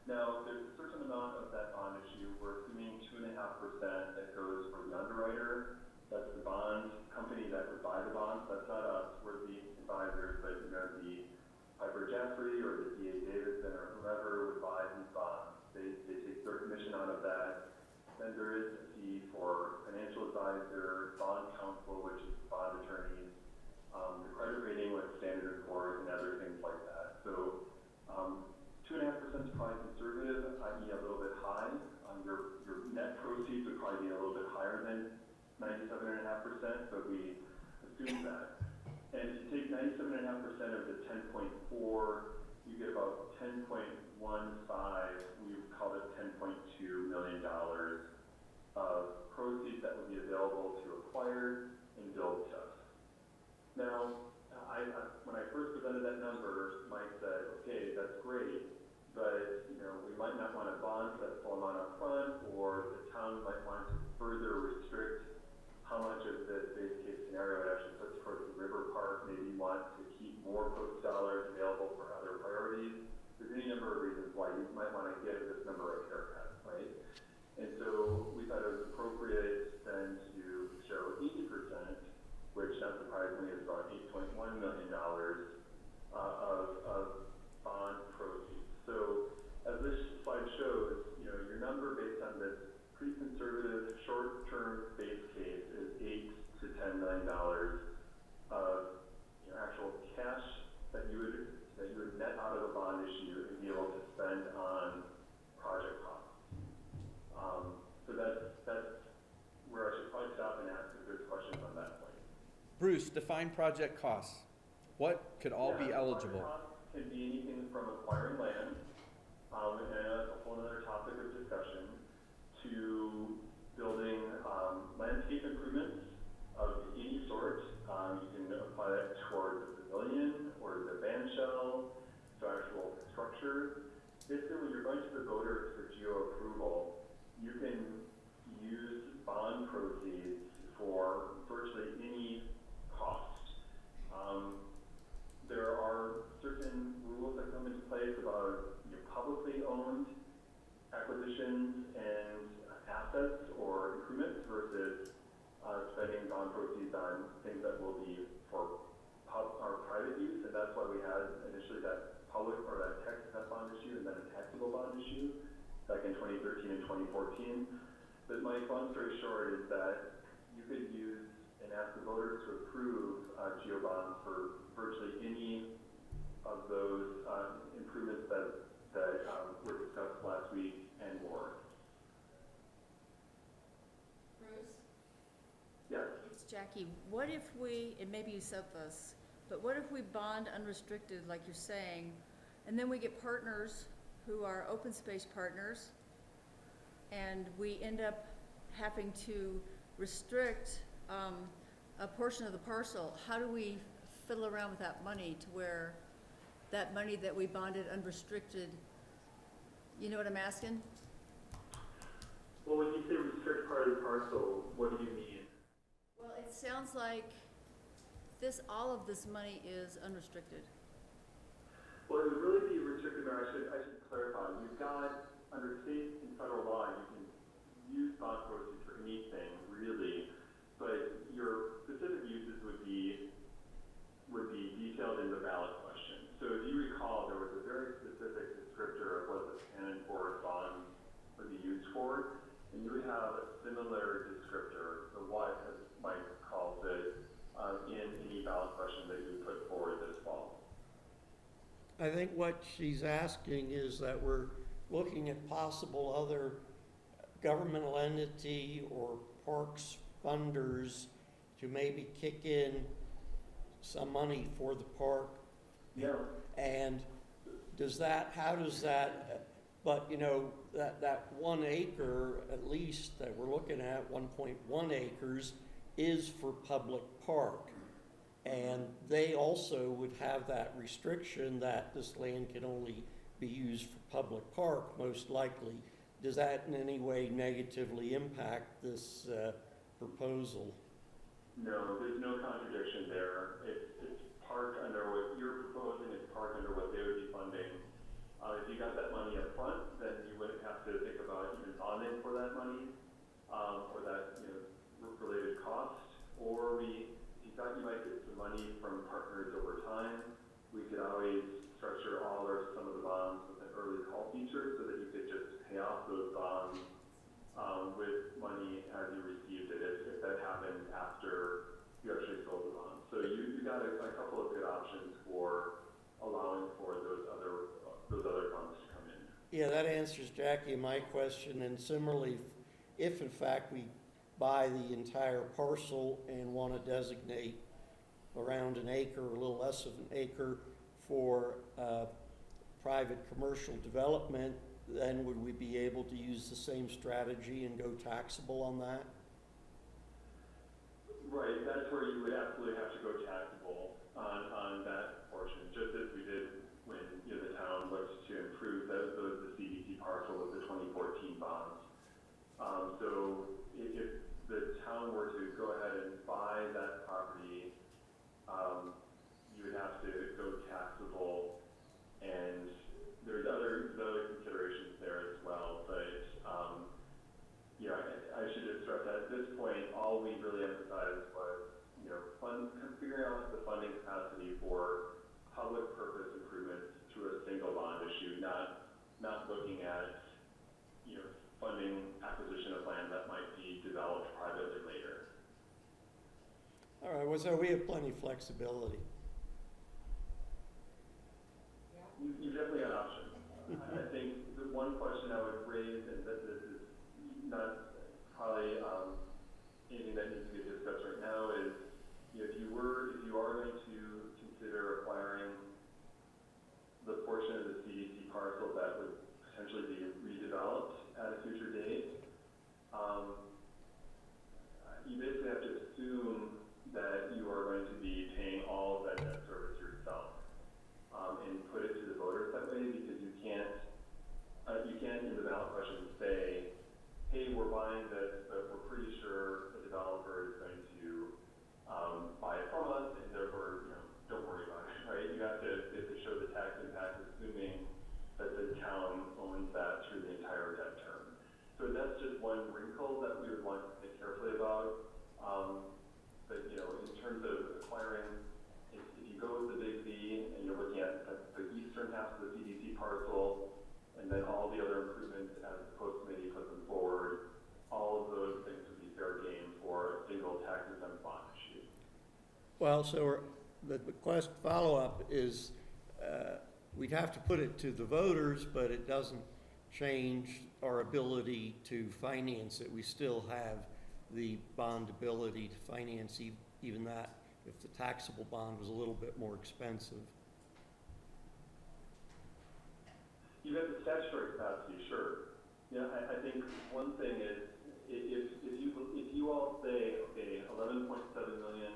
Now, there's a certain amount of that bond issue, we're assuming 2.5% that goes for the underwriter. That's the bond company that would buy the bonds. That's not us, we're the advisors, but the Piper Jaffray or the D.A. Davidson or whoever would buy these bonds. They take their commission out of that. Then there is a fee for financial advisor, bond counsel, which is bond attorneys, the credit rating with Standard & Poor's and other things like that. So 2.5% is probably conservative, i.e. a little bit high. Your net proceeds would probably be a little bit higher than 97.5%, but we assume that. And if you take 97.5% of the 10.4, you get about 10.15, we call it $10.2 million of proceeds that would be available to acquire and build stuff. Now, when I first presented that number, Mike said, okay, that's great, but we might not want to bond for that full amount up front, or the town might want to further restrict how much of the base case scenario it actually puts towards the river park, maybe want to keep more post dollars available for other priorities. There's any number of reasons why you might want to give this number a haircut, right? And so we thought it was appropriate then to show 80%, which not surprisingly is about $8.1 million of bond proceeds. So as this slide shows, your number based on this pretty conservative short-term base case is $8 to $10 million of actual cash that you would net out of a bond issue and be able to spend on project costs. So that's where I should probably stop and ask if there's questions on that point. Bruce, define project costs. What could all be eligible? Project costs can be anything from acquiring land, and that's a whole other topic of discussion, to building landscape improvements of any sort. You can apply that towards the pavilion or the band shell, to actual structure. Basically, when you're going to the voters for geo approval, you can use bond proceeds for virtually any cost. There are certain rules that come into place about publicly owned acquisitions and assets or improvements versus spending bond proceeds on things that will be for private use, and that's why we had initially that public or that tax bond issue and then a taxable bond issue back in 2013 and 2014. But my long story short is that you could use and ask the voters to approve geo bonds for virtually any of those improvements that were discussed last week and more. Bruce? Yes. It's Jackie. What if we, and maybe you said this, but what if we bond unrestricted, like you're saying, and then we get partners who are open space partners, and we end up having to restrict a portion of the parcel? How do we fiddle around with that money to where that money that we bonded unrestricted, you know what I'm asking? Well, when you say restrict part of the parcel, what do you mean? Well, it sounds like all of this money is unrestricted. Well, it would really be restricted, or I should clarify. You've got, under state and federal law, you can use bond proceeds for anything, really, but your specific uses would be detailed in the ballot question. So if you recall, there was a very specific descriptor of what the canon forest bond would be used for, and you would have a similar descriptor, the what, as Mike calls it, in any ballot question that you put forward this fall. I think what she's asking is that we're looking at possible other governmental entity or parks funders to maybe kick in some money for the park. Yeah. And how does that, but that 1 acre at least that we're looking at, 1.1 acres, is for public park. And they also would have that restriction that this land can only be used for public park, most likely. Does that in any way negatively impact this proposal? No, there's no contradiction there. It's parked under what you're proposing, it's parked under what they would be funding. If you got that money up front, then you wouldn't have to think about even bonding for that money, for that related cost. Or if you thought you might get some money from partners over time, we could always structure all or some of the bonds with an early call feature so that you could just pay off those bonds with money as you received it, if that happened after you actually sold the bond. So you got a couple of good options for allowing for those other funds to come in. Yeah, that answers Jackie my question. And similarly, if in fact we buy the entire parcel and want to designate around an acre, or a little less of an acre, for private commercial development, then would we be able to use the same strategy and go taxable on that? Right, that's where you would absolutely have to go taxable on that portion, just as we did when, you know, the town looked to improve the CDC parcel with the 2014 bonds. So if the town were to go ahead and buy that property, you would have to go taxable, and there's other considerations there as well, but you know, I should just stress that at this point, all we really emphasized was, you know, figuring out the funding capacity for public purpose improvements through a single bond issue, not looking at, you know, funding acquisition of land that might be developed privately later. All right, well, so we have plenty of flexibility. You definitely got options. I think the one question I would raise, and that this is not probably anything that needs to be discussed right now, is, you know, if you are going to consider acquiring the portion of the CDC parcel that would potentially be redeveloped at a future date, you basically have to assume that you are going to be paying all of that debt service yourself, and put it to the voters that way, because you can't in the ballot question say, hey, we're buying this, but we're pretty sure the developer is going to buy it from us, and therefore, you know, don't worry about it, right? You have to show the tax impact, assuming that the town owns that through the entire debt term. So that's just one wrinkle that we would want to think carefully about. But, you know, in terms of acquiring, if you go with the big V and you're looking at the eastern half of the CDC parcel, and then all the other improvements as the post committee put them forward, all of those things would be fair game for a single tax exempt bond issue. Well, so the follow-up is, we'd have to put it to the voters, but it doesn't change our ability to finance it. We still have the bond ability to finance even that if the taxable bond was a little bit more expensive. You have the statutory capacity, sure. Yeah, I think one thing is, if you all say, okay, 11.7 million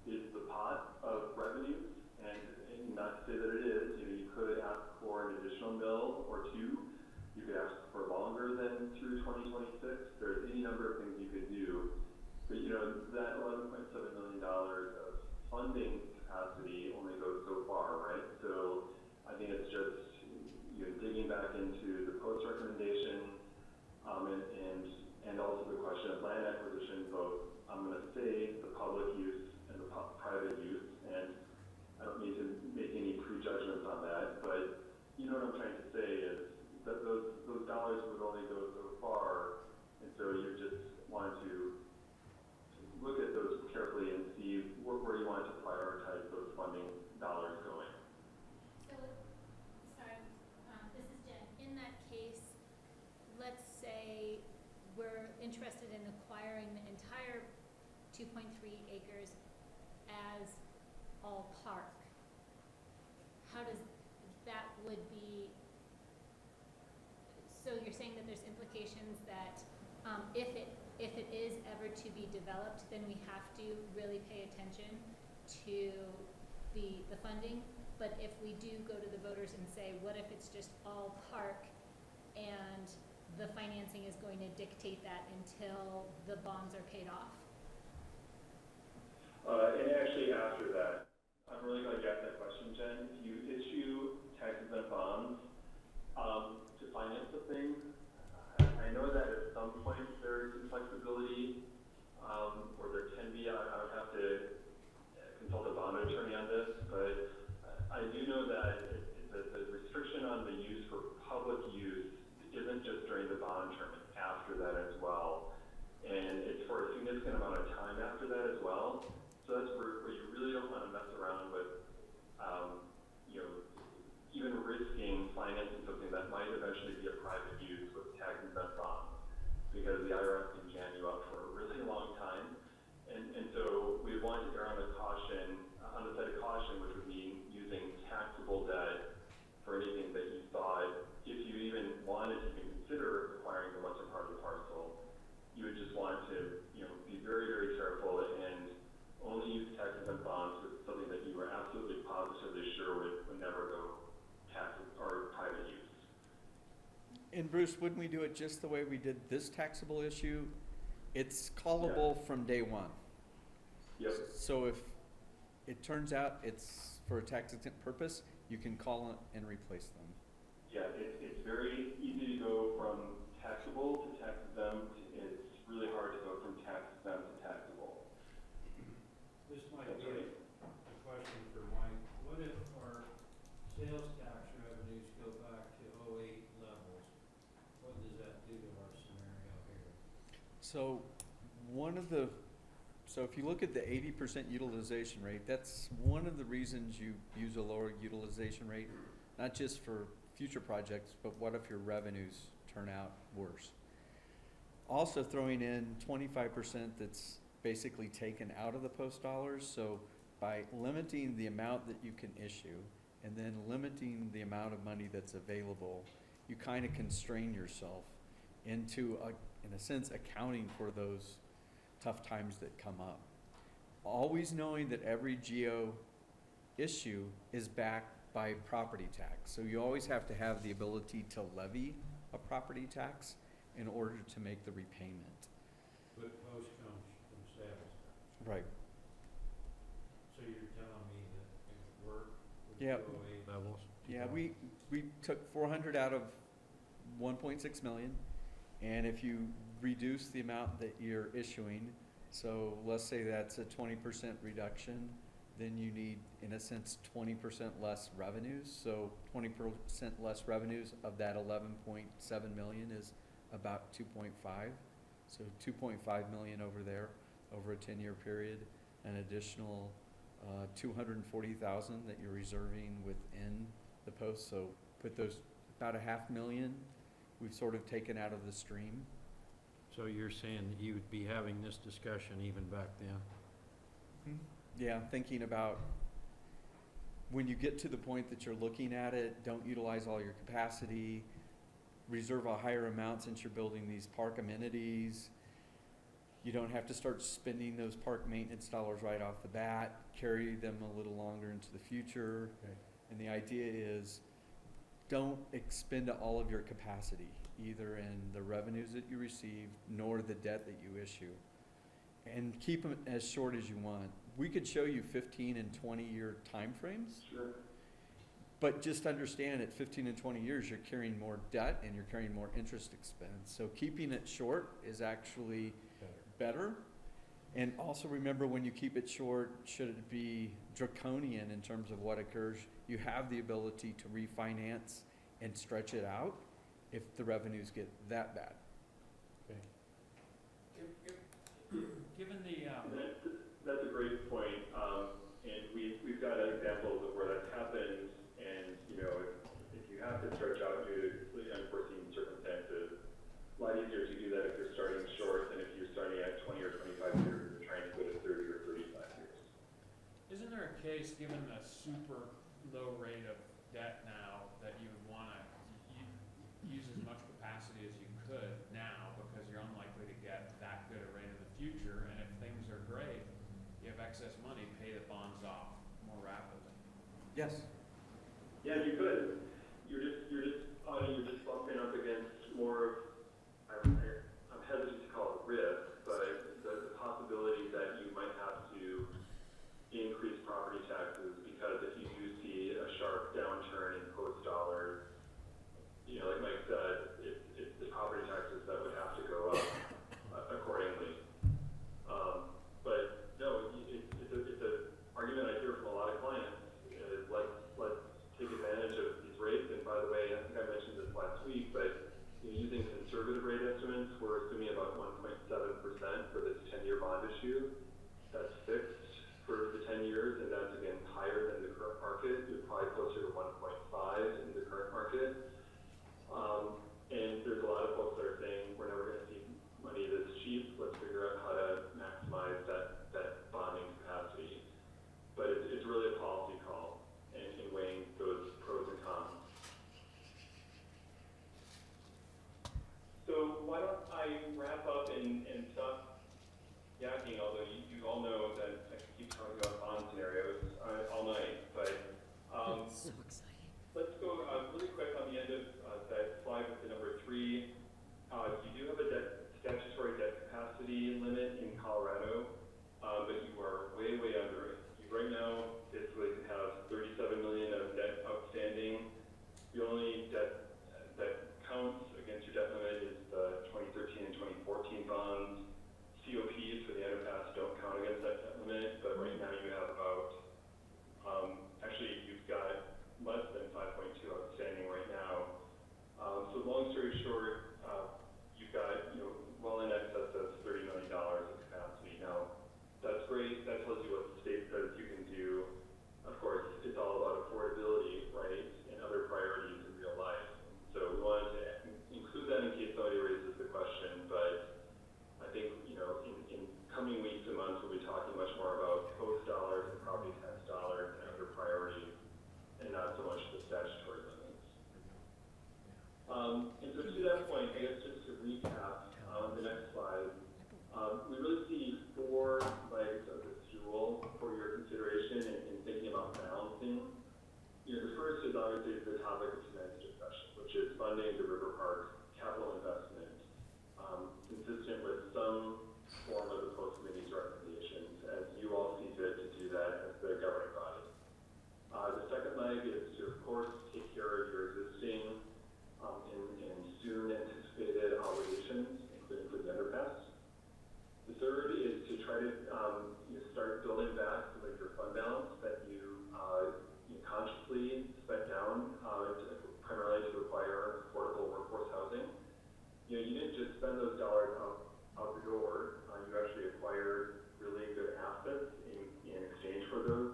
is the pot of revenues, and not to say that it is, you know, you could ask for an additional mill or two. You could ask for longer than through 2026. There's any number of things you could do. But, you know, that $11.7 million of funding capacity only goes so far, right? So I think it's just, you know, digging back into the post recommendation, and also the question of land acquisition, both, I'm going to say, the public use and the private use. And I don't need to make any prejudgments on that, but you know what I'm trying to say is that those dollars would only go so far, and so you just want to look at those carefully and see where you want to prioritize those funding dollars going. So, sorry, this is Jen. In that case, let's say we're interested in acquiring the entire 2.3 acres as all park. How does that would be, so you're saying that there's implications that if it is ever to be developed, then we have to really pay attention to the funding. But if we do go to the voters and say, what if it's just all park, and the financing is going to dictate that until the bonds are paid off? And actually after that, I'm really glad you asked that question, Jen. If you issue tax exempt bonds to finance the thing, I know that at some point there's some flexibility, or there can be. I would have to consult a bond attorney on this, but I do know that the restriction on the use for public use isn't just during the bond term, it's after that as well. And it's for a significant amount of time after that as well. So that's where you really don't want to mess around with, you know, even risking financing something that might eventually be a private use with tax exempt bonds, because the IRS can jam you up for a And Bruce, wouldn't we do it just the way we did this taxable issue? It's callable from day one. Yep. So if it turns out it's for a tax exempt purpose, you can call it and replace them. Yeah, it's very easy to go from taxable to tax exempt. It's really hard to go from tax exempt to taxable. This might That's be right. a question for Mike. What if our sales tax revenues go back to '08 levels? What does that do to our scenario here? So so if you look at the 80% utilization rate, that's one of the reasons you use a lower utilization rate, not just for future projects, but what if your revenues turn out worse? Also throwing in 25% that's basically taken out of the post dollars, so by limiting the amount that you can issue and then limiting the amount of money that's available, you kind of constrain yourself into, in a sense, accounting for those tough times that come up. Always knowing that every GO issue is backed by property tax. So you always have to have the ability to levy a property tax in order to make the repayment. But most comes from sales tax. Right. So you're telling me that it would work with Yeah. '08 levels? Yeah, we took 400 out of 1.6 million, and if you reduce the amount that you're issuing, so let's say that's a 20% reduction, then you need, in a sense, 20% less revenues. So 20% less revenues of that 11.7 million is about 2.5. So 2.5 million over there over a 10-year period, an additional 240,000 that you're reserving within the post. So put those about $500,000 we've sort of taken out of the stream. So you're saying that you would be having this discussion even back then? Yeah, thinking about when you get to the point that you're looking at it, don't utilize all your capacity, reserve a higher amount since you're building these park amenities. You don't have to start spending those park maintenance dollars right off the bat, carry them a little longer into the future. Okay. And the idea is don't expend all of your capacity, either in the revenues that you receive nor the debt that you issue. And keep them as short as you want. We could show you 15 and 20-year timeframes, Sure. but just understand at 15 and 20 years, you're carrying more debt and you're carrying more interest expense. So keeping it short is actually better. And also remember, when you keep it short, should it be draconian in terms of what occurs, you have the ability to refinance and stretch it out if the revenues get that bad. Given the, That's a great point, and we've got examples of where that's happened, and, you know, if you have to stretch out due to completely unforeseen circumstances, a lot easier to do that if you're starting short than if you're starting at 20 or 25 years and trying to go to 30 or 35 years. isn't there a case, given the super low rate of debt now, that you would wanna use as much capacity as you could now, because you're unlikely to get that good a rate in the future, and if things are great, you have excess money, pay the bonds off more rapidly? Yes. Yeah, you could. You're just bumping up against more of, I'm hesitant to call it risk, but the possibility that you might have to increase property taxes, because if you do see a sharp downturn in post dollars, you know, like Mike said, it's the property taxes that would have to go up accordingly. But no, it's a argument I hear from a lot of clients is let's take advantage of these rates. And by the way, I think I mentioned this last week, but using conservative rate estimates, we're assuming about 1.7% for this 10-year bond issue. That's fixed for the 10 years, and that's again higher than the current market. It's probably closer to 1.5 in the current market. And there's a lot of folks that are saying we're never going to see money that's cheap. Let's figure out how to maximize that bonding capacity. But it's really a policy call in weighing those pros and cons. So why don't I wrap up and stop yakking, although you all know that I can keep talking about bond scenarios all night. But So exciting. let's topic of tonight's discussion, which is funding the River Park capital investment, consistent with some form of the post committee's recommendations, as you all see fit to do that as the governing body. The second leg is to, of course, take care of your existing and soon anticipated obligations, including for the underpass. The third is to try to start building back some of your fund balance that you consciously spent down primarily to acquire affordable workforce housing. You didn't just spend those dollars out the door. You actually acquired really good assets in exchange for those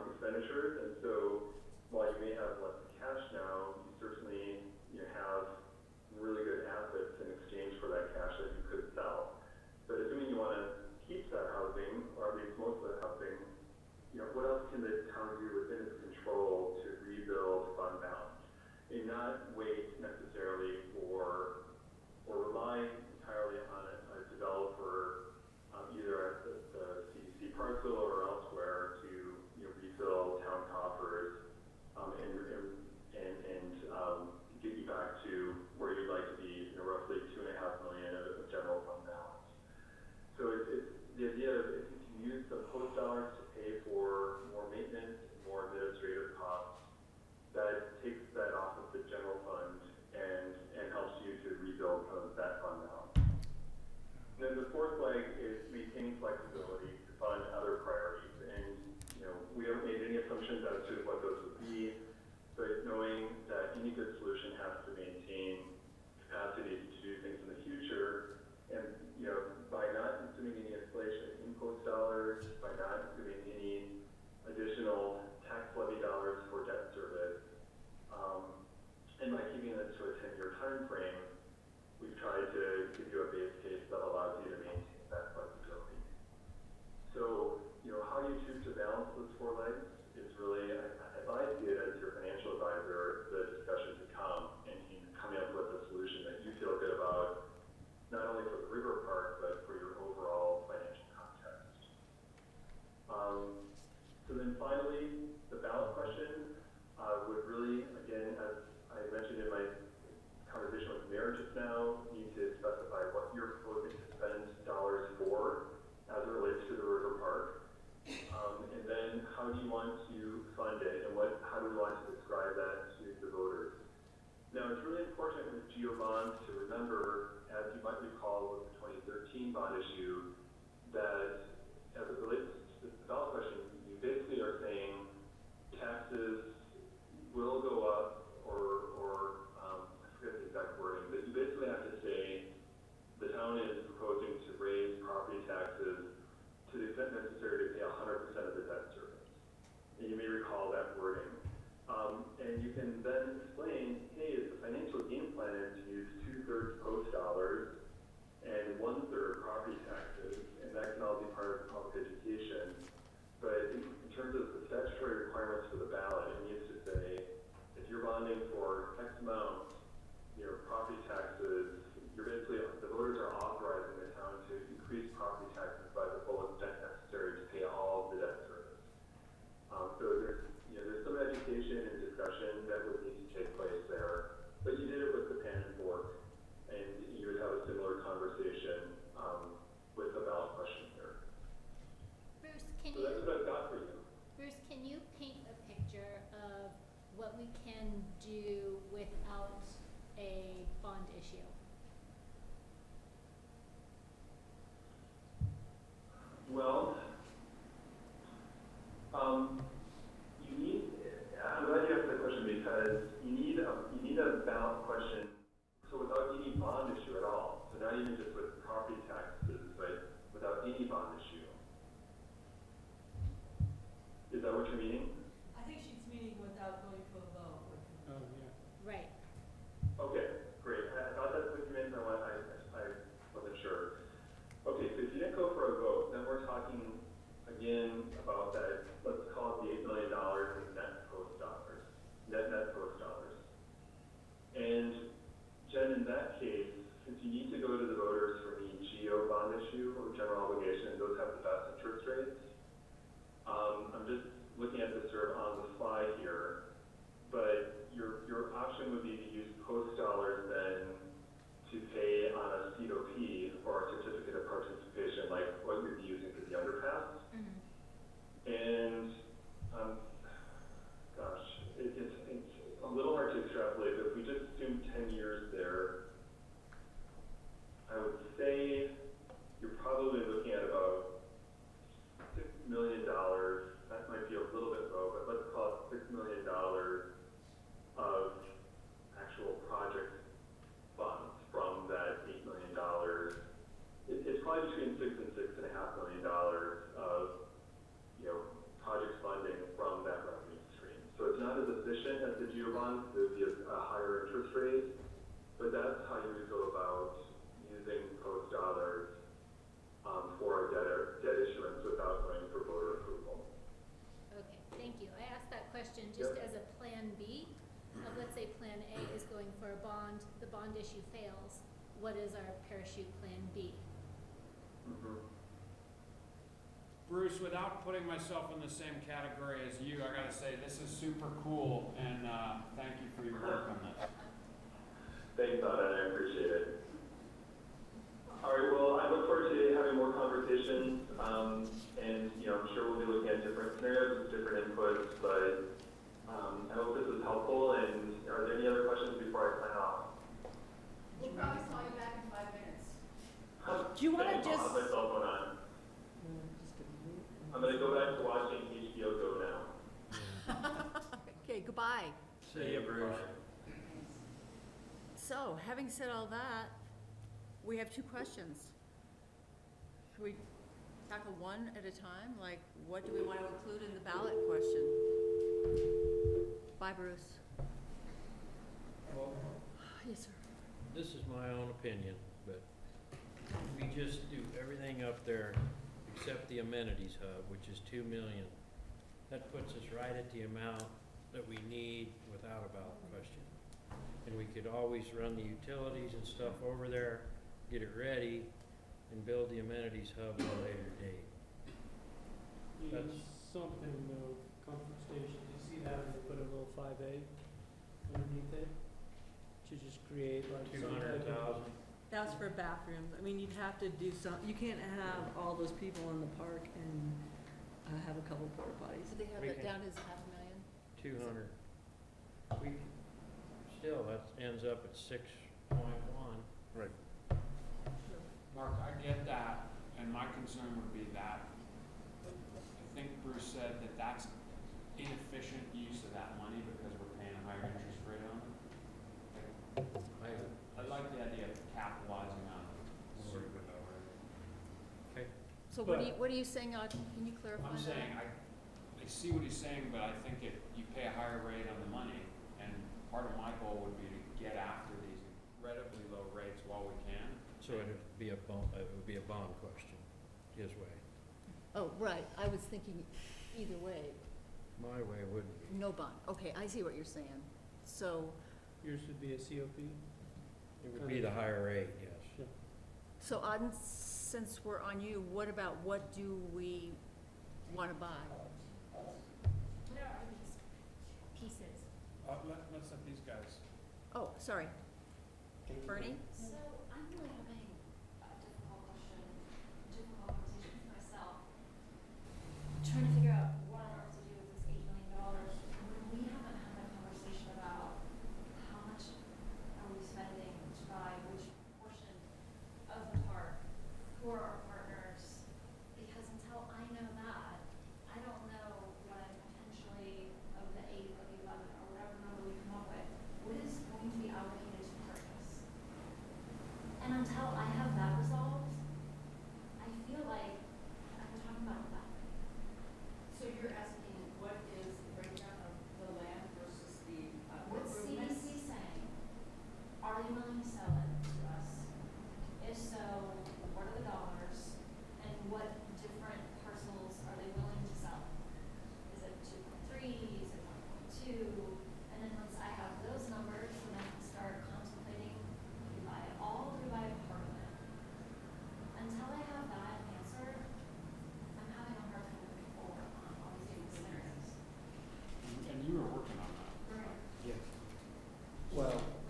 expenditures. And so while you may have less cash now, you certainly have really good assets in exchange for that cash that you could sell. But assuming you want to keep that housing, or at least most of the housing, what else can the town do within its control to rebuild fund balance? And not wait necessarily or rely entirely on a developer, either at the CDC parcel or elsewhere, to refill town coffers and get you back to where you'd like to be, roughly $2.5 million of general fund balance. So it's the idea of if you can use the post dollars to pay for more maintenance and more administrative costs, that takes that off of the general fund and helps you to rebuild some of that fund balance. And then the fourth leg is maintaining flexibility to fund other priorities. And we haven't made any assumptions as to what those would be, but knowing that any good solution has to maintain capacity to do things in the future. And by not assuming any inflation in post dollars, by not assuming any additional tax levy dollars for debt service, and by keeping this to a 10-year time frame, we've tried to give you a base case that allows you to maintain that flexibility. So, how you choose to balance those four legs is really, as I see it as your financial advisor, the discussion to come, and coming up with a solution that you feel good about, not only for the River Park, but for your overall financial context. So then finally, the ballot question would really, again, as I mentioned in my conversation with the mayor just now, need to specify what you're proposing to spend dollars for as it relates to the River Park. And then how do you want to fund it, and how do you want to describe that to the voters? Now, it's really important with GEO bonds to remember, as you might recall with the 2013 bond issue, that as it relates to the ballot question, you basically are saying taxes will go up, or I forget the exact wording, but you basically have to say the town is proposing to raise property taxes to the extent necessary to pay 100% of the debt service. And you may recall that wording. And you can then explain, hey, the financial game plan is to use 2/3 post dollars and 1/3 property taxes, and that can all be part of public education. But in terms of the statutory requirements for the ballot, it needs to say, if you're bonding for X amount, property taxes, you're basically, the voters are authorizing the town to increase property taxes by the full extent necessary to pay all of the debt service. So there's some education and discussion that would need to take place there, but you did it with the pan and fork, and you would have a similar conversation with the ballot question here. Bruce, So that's what I've got for you. Bruce, can you paint a picture of what we can do without a bond issue? Well, I'm glad you asked that question, because you need a ballot question, so without any bond issue at all. So not even just with property taxes, but without any bond issue. Is that what you're meaning? I think she's meaning without going to a vote. Oh, yeah. Right. Okay, great. I thought that's what you meant, I wasn't sure. Okay, so if you didn't go for a vote, then we're talking again about that, let's call it the $8 million in net post dollars. And Jen, in that case, since you need to go to the voters for the GEO bond issue or general obligation, those have the best interest rates. I'm just looking at this sort of on the fly here, but you're question would be to use post dollars then to pay on a COP or a certificate of participation, like what you'd be using for the underpass. And, gosh, it's a little hard to extrapolate, but if we just assume 10 years there, I would say you're probably looking at about $6 million. That might be a little bit low, but let's call it $6 million of actual project funds from that $8 million. It's probably between $6 and $6.5 million of, project funding from that revenue stream. So it's not as efficient as the geobond. It would be a higher interest rate, but that's how you would go about using post dollars for a debt issuance without going for voter approval. Okay, thank you. I asked that question just as a plan B. Of let's say plan A is going for a bond, the bond issue fails. What is our parachute plan B? Bruce, without putting myself in the same category as you, I gotta say, this is super cool, and thank you for your work on this. Thanks, Anna, I appreciate it. All right, well, I look forward to having more conversations, and, I'm sure we'll be looking at different scenarios, different inputs, but I hope this was helpful, and are there any other questions before I sign off? We'll probably call you back in 5 minutes. Do you wanna Thanks, I'll just? have my cell phone on. I'm gonna go back to watching HBO Go now. Okay, goodbye. See ya, Bruce. So, having said all that, we have 2 questions. Should we tackle one at a time? Like, what do we want to include in the ballot question? Bye, Bruce. Well, Yes, sir. this is my own opinion, but we just do everything up there except the amenities hub, which is $2 million. That puts us right at the amount that we need without a ballot question. And we could always run the utilities and stuff over there, get it ready, and build the amenities hub at a later date. Use something though, comfort station, you see that when they put a little 5A underneath it? To just create like some type of. 200,000. That's for bathrooms. I mean, you'd have to do you can't have all those people in the park and have a couple porta potties. So they have We that can- down as $500,000? 200. Still, that ends up at 6.1. Right. Mark, I get that, and my concern would be that, I think Bruce said that that's inefficient use of that money because we're paying a higher interest rate on it. I like the idea of capitalizing on it. Okay. So what are you saying, can you clarify that? I'm saying, I see what he's saying, but I think you pay a higher rate on the money, and part of my goal would be to get after these incredibly low rates while we can. So it would be a bond question, his way. Oh, right, I was thinking either way, My way wouldn't be. no bond. Okay, I see what you're saying. So, Yours would be a COP? It would be the higher rate, yes. since we're on you, what do we want to buy? What are these pieces? Let's let these guys. Oh, sorry. Bernie? So I'm really having a difficult conversation with myself. Trying to figure out what on earth to do with this $8 million when we haven't had a conversation about how much are we spending to buy which portion of the park for our partners. Because until I know that, I don't know what potentially of the 8 of the 11 or whatever number we come up with, what is going to be allocated to purpose. And until I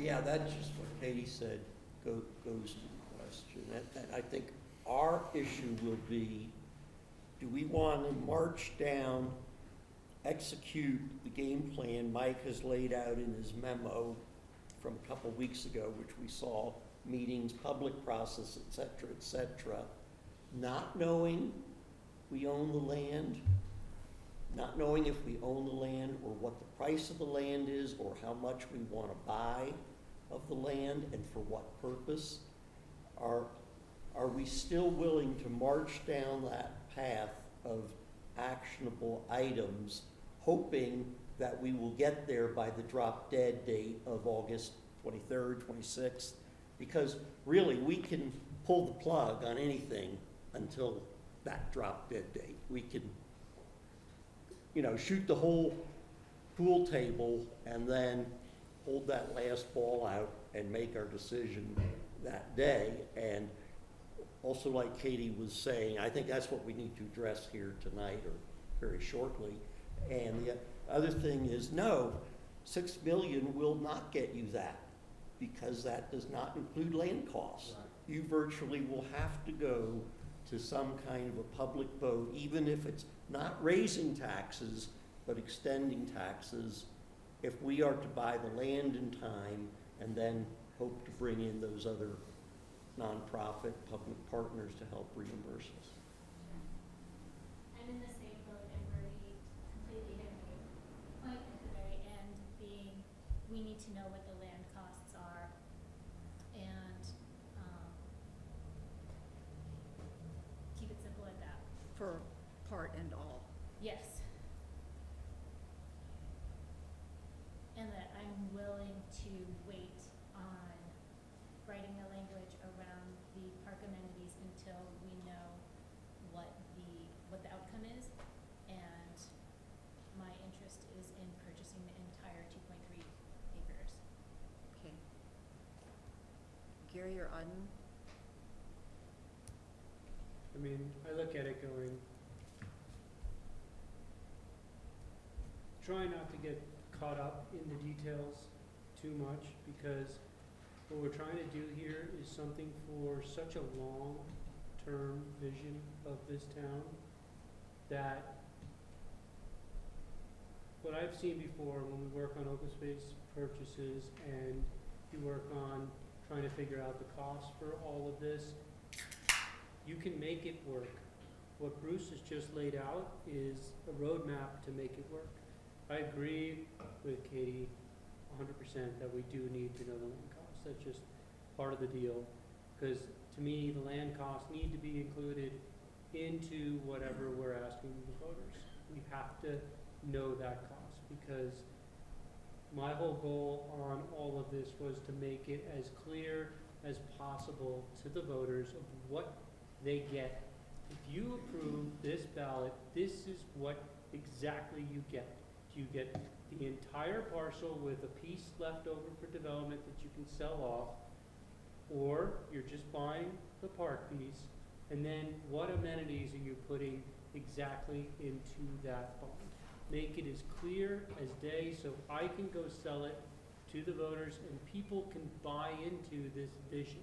Yeah, that's just what Katie said goes to the question. And I think our issue will be, do we want to march down, execute the game plan Mike has laid out in his memo from a couple weeks ago, which we saw, meetings, public process, et cetera, not knowing we own the land, not knowing if we own the land or what the price of the land is or how much we want to buy of the land and for what purpose. Are we still willing to march down that path of actionable items, hoping that we will get there by the drop dead date of August 23rd, 26th? Because really, we can pull the plug on anything until that drop dead date. We can, shoot the whole pool table and then hold that last ball out and make our decision that day. And also, like Katie was saying, I think that's what we need to address here tonight or very shortly. And the other thing is, no, 6 million will not get you that, because that does not include land costs. Right. You virtually will have to go to some kind of a public vote, even if it's not raising taxes, but extending taxes, if we are to buy the land in time and then hope to bring in those other nonprofit public partners to help reimburse us. I'm in the same boat, and Bernie completely hit me point at the very end, being we need to know what the land costs are, and keep it simple at that. For part and all. Yes. And that I'm willing to wait on writing the language around the park amenities until we know what the outcome is. And my interest is in purchasing the entire 2.3 acres. Okay. Gary or Auden? I mean, I look at it going, try not to get caught up in the details too much, because what we're trying to do here is something for such a long-term vision of this town that what I've seen before when we work on open space purchases and you work on trying to figure out the cost for all of this, you can make it work. What Bruce has just laid out is a roadmap to make it work. I agree with Katie 100% that we do need to know the land costs. That's just part of the deal. Because to me, the land costs need to be included into whatever we're asking the voters. We have to know that cost, because my whole goal on all of this was to make it as clear as possible to the voters of what they get. If you approve this ballot, this is what exactly you get. You get the entire parcel with a piece left over for development that you can sell off, or you're just buying the park piece, and then what amenities are you putting exactly into that bond? Make it as clear as day so I can go sell it to the voters and people can buy into this vision.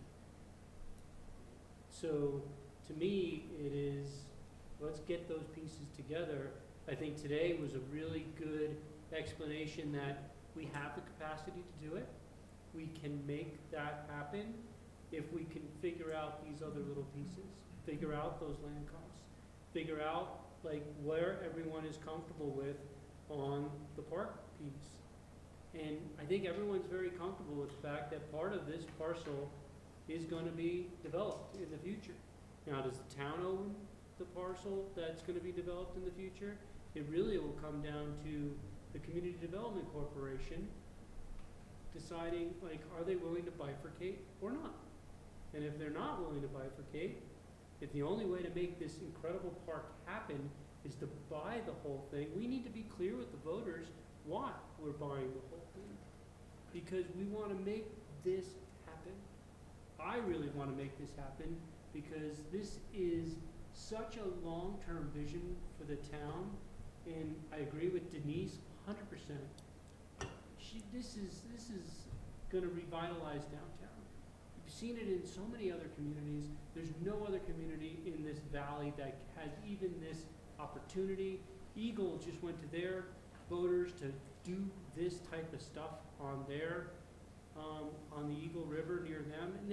So to me, it is, let's get those pieces together. I think today was a really good explanation that we have the capacity to do it. We can make that happen if we can figure out these other little pieces, figure out those land costs, figure out like where everyone is comfortable with on the park piece. And I think everyone's very comfortable with the fact that part of this parcel is going to be developed in the future. Now, does the town own the parcel that's going to be developed in the future? It really will come down to the Community Development Corporation deciding, like, are they willing to bifurcate or not? And if they're not willing to bifurcate, if the only way to make this incredible park happen is to buy the whole thing, we need to be clear with the voters why we're buying the whole thing. Because we want to make this happen. I really want to make this happen because this is such a long-term vision for the town. And I agree with Denise 100%. This is gonna revitalize downtown. You've seen it in so many other communities. There's no other community in this valley that has even this opportunity. Eagle just went to their voters to do this type of stuff on their, on the Eagle River near them, and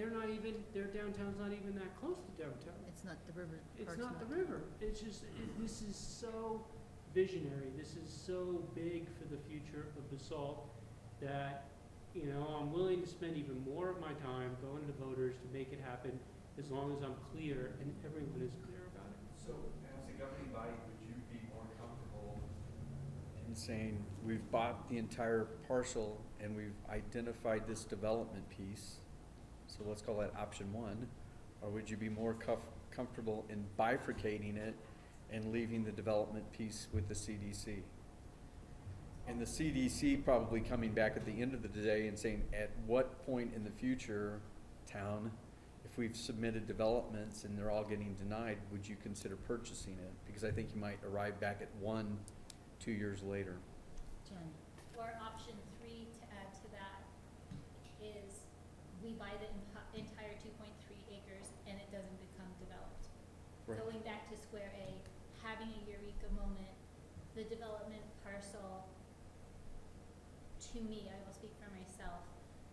their downtown's not even that close to downtown. It's not the river. It's not the river. It's just, this is so visionary. This is so big for the future of Basalt that, you know, I'm willing to spend even more of my time going to voters to make it happen as long as I'm clear and everyone is clear about it. So, as a governing body, would you be more comfortable in saying, we've bought the entire parcel and we've identified this development piece, so let's call that option one, or would you be more comfortable in bifurcating it and leaving the development piece with the CDC? And the CDC probably coming back at the end of the day and saying, at what point in the future, town, if we've submitted developments and they're all getting denied, would you consider purchasing it? Because I think you might arrive back at 1-2 years later. Jen. Or option 3, to add to that, is we buy the entire 2.3 acres and it doesn't become developed. Right. Going back to square A, having a eureka moment, the development parcel, to me, I will speak for myself,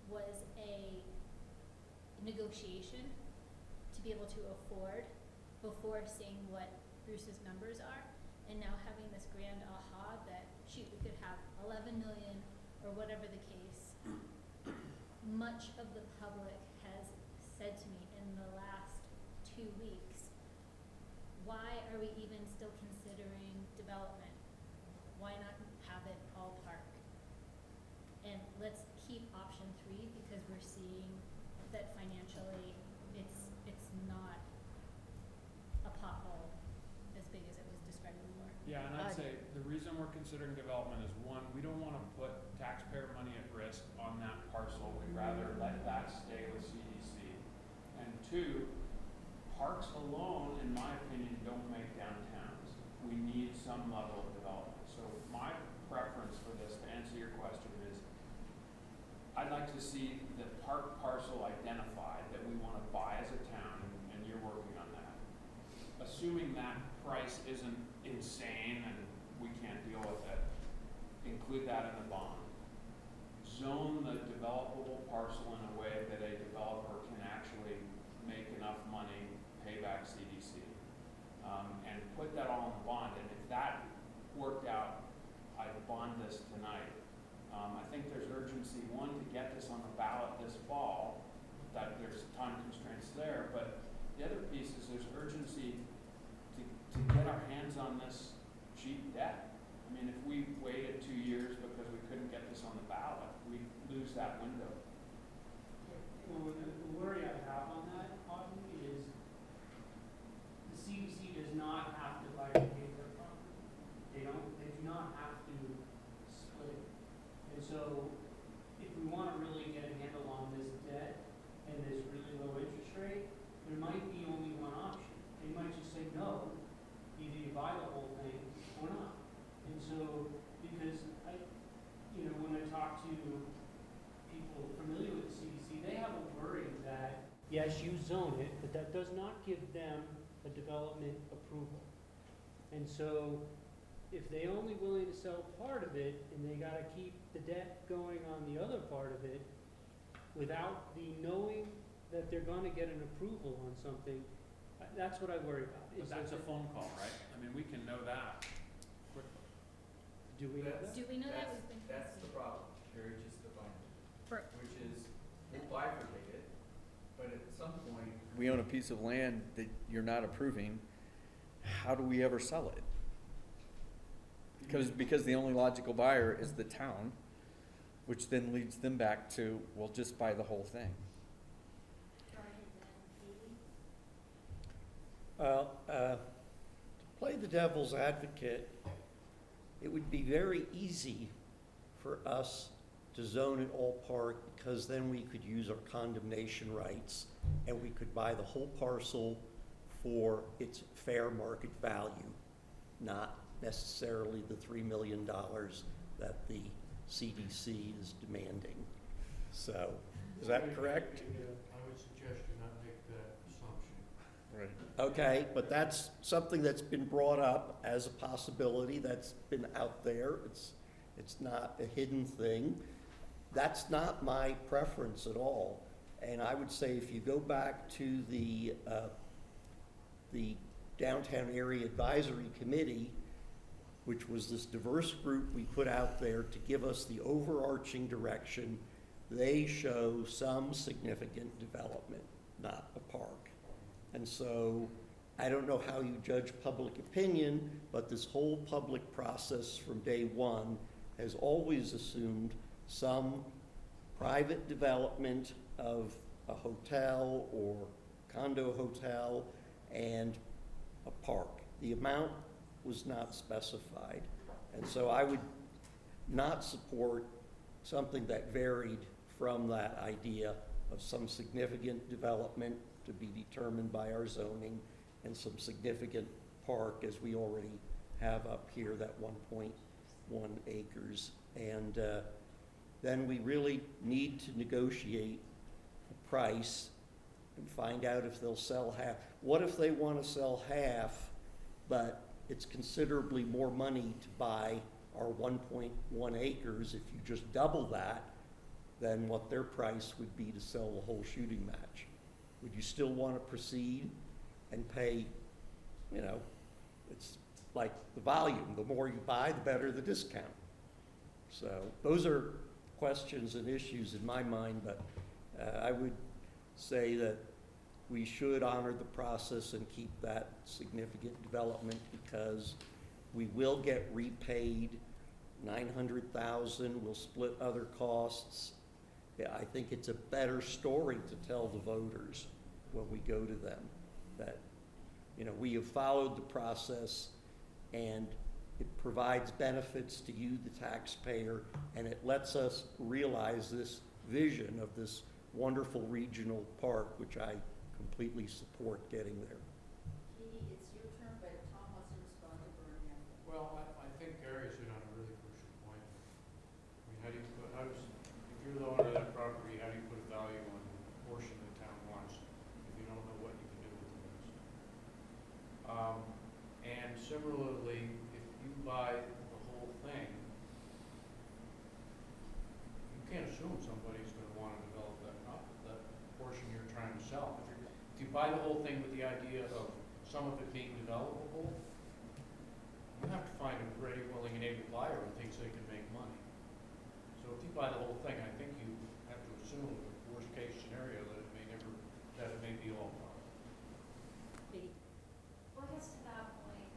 was a negotiation to be able to afford before seeing what Bruce's numbers are. And now having this grand aha that, shoot, we could have 11 million or whatever the case. Much of the public has said to me in the last 2 weeks, why are we even still considering development? Why not have it all park? And let's keep option 3 because we're seeing that financially it's not a pothole as big as it was described before. Yeah, and I'd say the reason we're considering development is, one, we don't wanna put taxpayer money at risk on that parcel. We'd rather let that stay with CDC. And 2, parks alone, in my opinion, don't make downtowns. We need some level of development. So my preference for this, to answer your question, is I'd like to see the park parcel identified that we wanna buy as a town, and you're working on that. Assuming that price isn't insane and we can't deal with it, include that in the bond. Zone the developable parcel in a way that a developer can actually make enough money, pay back CDC, and put that all in the bond. And if that worked out, I'd bond this tonight. I think there's urgency, one, to get this on the ballot this fall, that there's time constraints there, but the other piece is there's urgency to get our hands on this cheap debt. I mean, if we waited 2 years because we couldn't get this on the ballot, we lose that window. Well, the worry I have on that, Audrey, is the CDC does not have to bifurcate their property. They do not have to split it. And so, if we wanna really get a handle on this debt and this really low interest rate, there might be only one option. They might just say, no, either you buy the whole thing or not. And so, because when I talk to people familiar with the CDC, they have a worry that, yes, you zone it, but that does not give them a development approval. And so, if they only willing to sell part of it, and they gotta keep the debt going on the other part of it, without the knowing that they're gonna get an approval on something, that's what I worry about. But that's a phone call, right? I mean, we can know that quickly. Do we know that? Do we know that we've been? That's the problem, Carrie just defined For- it, which is, we'll bifurcate it, but at some point, We own a piece of land that you're not approving, how do we ever sell it? Because the only logical buyer is the town, which then leads them back to, well, just buy the whole thing. Well, to play the devil's advocate, it would be very easy for us to zone it all park, because then we could use our condemnation rights and we could buy the whole parcel for its fair market value, not necessarily the $3 million that the CDC is demanding. So, is that correct? I would suggest you not make that assumption. Right. Okay, but that's something that's been brought up as a possibility, that's been out there, it's not a hidden thing. That's not my preference at all, and I would say if you go back to the Downtown Area Advisory Committee, which was this diverse group we put out there to give us the overarching direction, they show some significant development, not a park. And so, I don't know how you judge public opinion, but this whole public process from day one has always assumed some private development of a hotel or condo hotel and a park. The amount was not specified. And so I would not support something that varied from that idea of some significant development to be determined by our zoning and some significant park, as we already have up here, that 1.1 acres. And then we really need to negotiate a price and find out if they'll sell half. What if they want to sell half, but it's considerably more money to buy our 1.1 acres if you just double that than what their price would be to sell the whole shooting match? Would you still want to proceed and pay, you know, it's like the volume. The more you buy, the better the discount. So those are questions and issues in my mind, but I would say that we should honor the process and keep that significant development because we will get repaid $900,000. We'll split other costs. Yeah, I think it's a better story to tell the voters when we go to them that, you know, we have followed the process and it provides benefits to you, the taxpayer, and it lets us realize this vision of this wonderful regional park, which I completely support getting there. Katie, it's your turn, but Tom wants to respond to Bernie after. Well, I think Gary's hit on a really crucial point. I mean, if you're the owner of that property, how do you put a value on the portion the town wants if you don't know what you can do with the rest? And similarly, if you buy the whole thing, you can't assume somebody's gonna wanna develop that portion you're trying to sell. If you buy the whole thing with the idea of some of it being developable, you have to find a ready, willing, and able buyer who thinks they can make money. So if you buy the whole thing, I think you have to assume the worst case scenario that it may be all gone. Katie? Well, I guess to that point,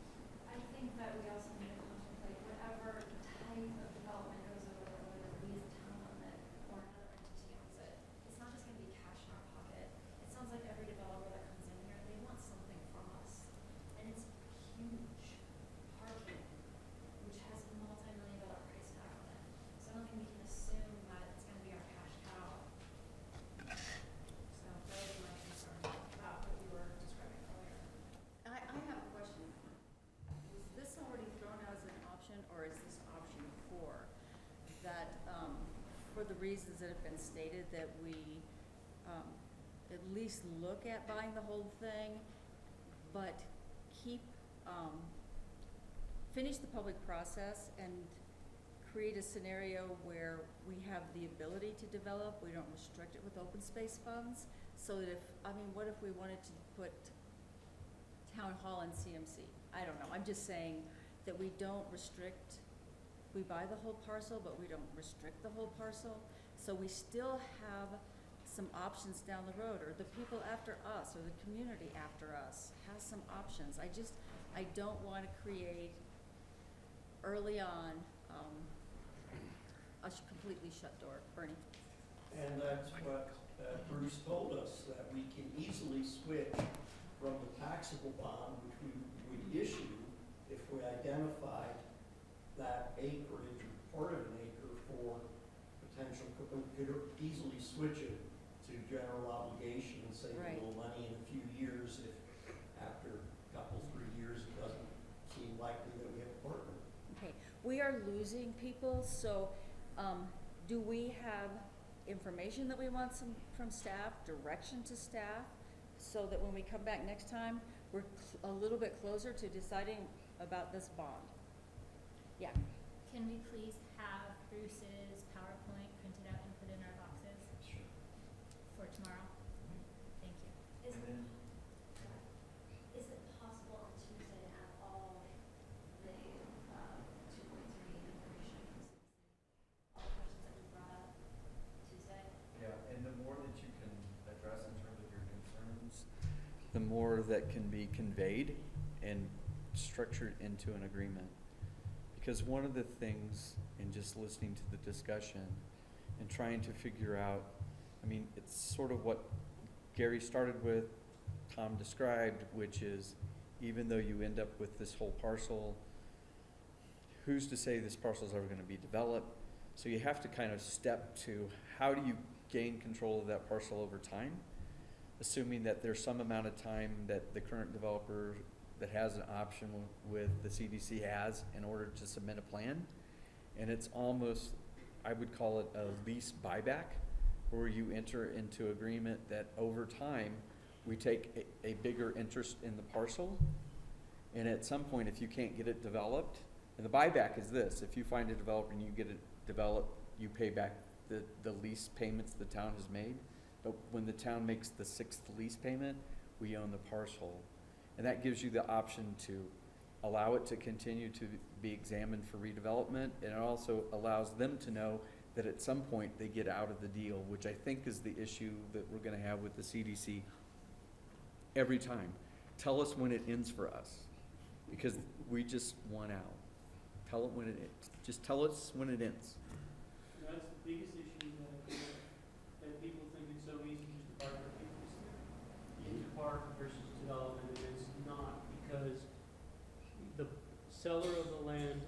I think that we also need to contemplate whatever type of development goes over, whether we as a town own it or another entity owns it. It's not just gonna be cash in our pocket. It sounds like every developer that comes in here, they want something from us. And it's huge parking, which has a multi-million-dollar price tag on it. So I don't think we can assume that it's gonna be our cash cow. So that would be my concern about what you were describing earlier. I have a question. Was this already thrown out as an option, or is this option 4? That, for the reasons that have been stated, that we, at least look at buying the whole thing, but keep, finish the public process and create a scenario where we have the ability to develop, we don't restrict it with open space funds, so that if, I mean, what if we wanted to put town hall and CMC? I don't know, I'm just saying that we don't restrict, we buy the whole parcel, but we don't restrict the whole parcel, so we still have some options down the road, or the people after us, or the community after us has some options. I don't wanna create early on, a completely shut door. Bernie? And that's what Bruce told us, that we can easily switch from the taxable bond, which we would issue if we identified that acreage or part of an acre for potential, we could easily switch it to general obligation and save a Right. little money in a few years if after a couple, 3 years, it doesn't seem likely that we have a partner. Okay, we are losing people, so, do we have information that we want from staff, direction to staff, so that when we come back next time, we're a little bit closer to deciding about this bond. Yeah. Can we please have Bruce's PowerPoint printed out and put in our boxes Sure. for tomorrow? Thank you. Is And it, then, is it possible on Tuesday to have all the, 2.3 information from CDC? All the questions that we brought up Tuesday? yeah, and the more that you can address in terms of your concerns, The more that can be conveyed and structured into an agreement. Because one of the things in just listening to the discussion and trying to figure out, I mean, it's sort of what Gary started with, Tom described, which is even though you end up with this whole parcel, who's to say this parcel is ever going to be developed? So you have to kind of step to how do you gain control of that parcel over time, assuming that there's some amount of time that the current developer that has an option with the CDC has in order to submit a plan. And it's almost, I would call it a lease buyback, where you enter into agreement that over time, we take a bigger interest in the parcel. And at some point, if you can't get it developed, and the buyback is this, if you find a developer and you get it developed, you pay back the lease payments the town has made. But when the town makes the 6th lease payment, we own the parcel. And that gives you the option to allow it to continue to be examined for redevelopment, and it also allows them to know that at some point they get out of the deal, which I think is the issue that we're gonna have with the CDC every time. Tell us when it ends for us, because we just want out. Tell it when it ends. Just tell us when it ends. That's the biggest issue that people think it's so easy just to bifurcate into park versus development, and it's not, because the seller of the land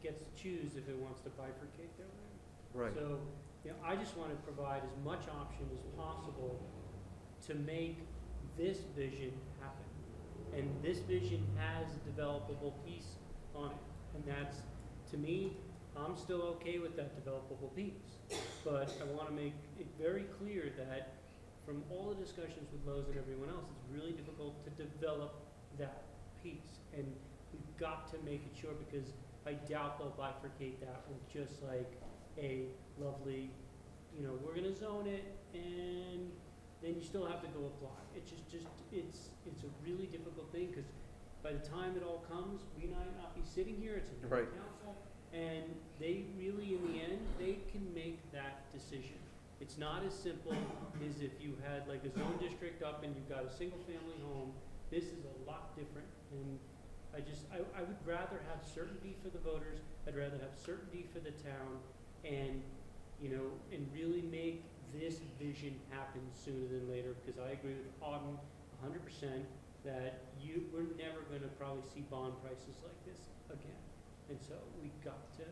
gets to choose if it wants to bifurcate their land. So, I just want to provide as much option as possible to make this vision happen. And this vision has a developable piece on it. And that's, to me, I'm still okay with that developable piece. But I want to make it very clear that from all the discussions with Lowe's and everyone else, it's really difficult to develop that piece. And we've got to make it sure, because I doubt they'll bifurcate that with just like a lovely, we're gonna zone it, and then you still have to go apply. It's it's a really difficult thing, because by the time it all comes, we might not be sitting here, it's a new Right. council, and they really, in the end, they can make that decision. It's not as simple as if you had like a zone district up and you've got a single family home. This is a lot different, and I would rather have certainty for the voters, I'd rather have certainty for the town, and, and really make this vision happen sooner than later, because I agree with Auden 100% that we're never gonna probably see bond prices like this again. And so we got to,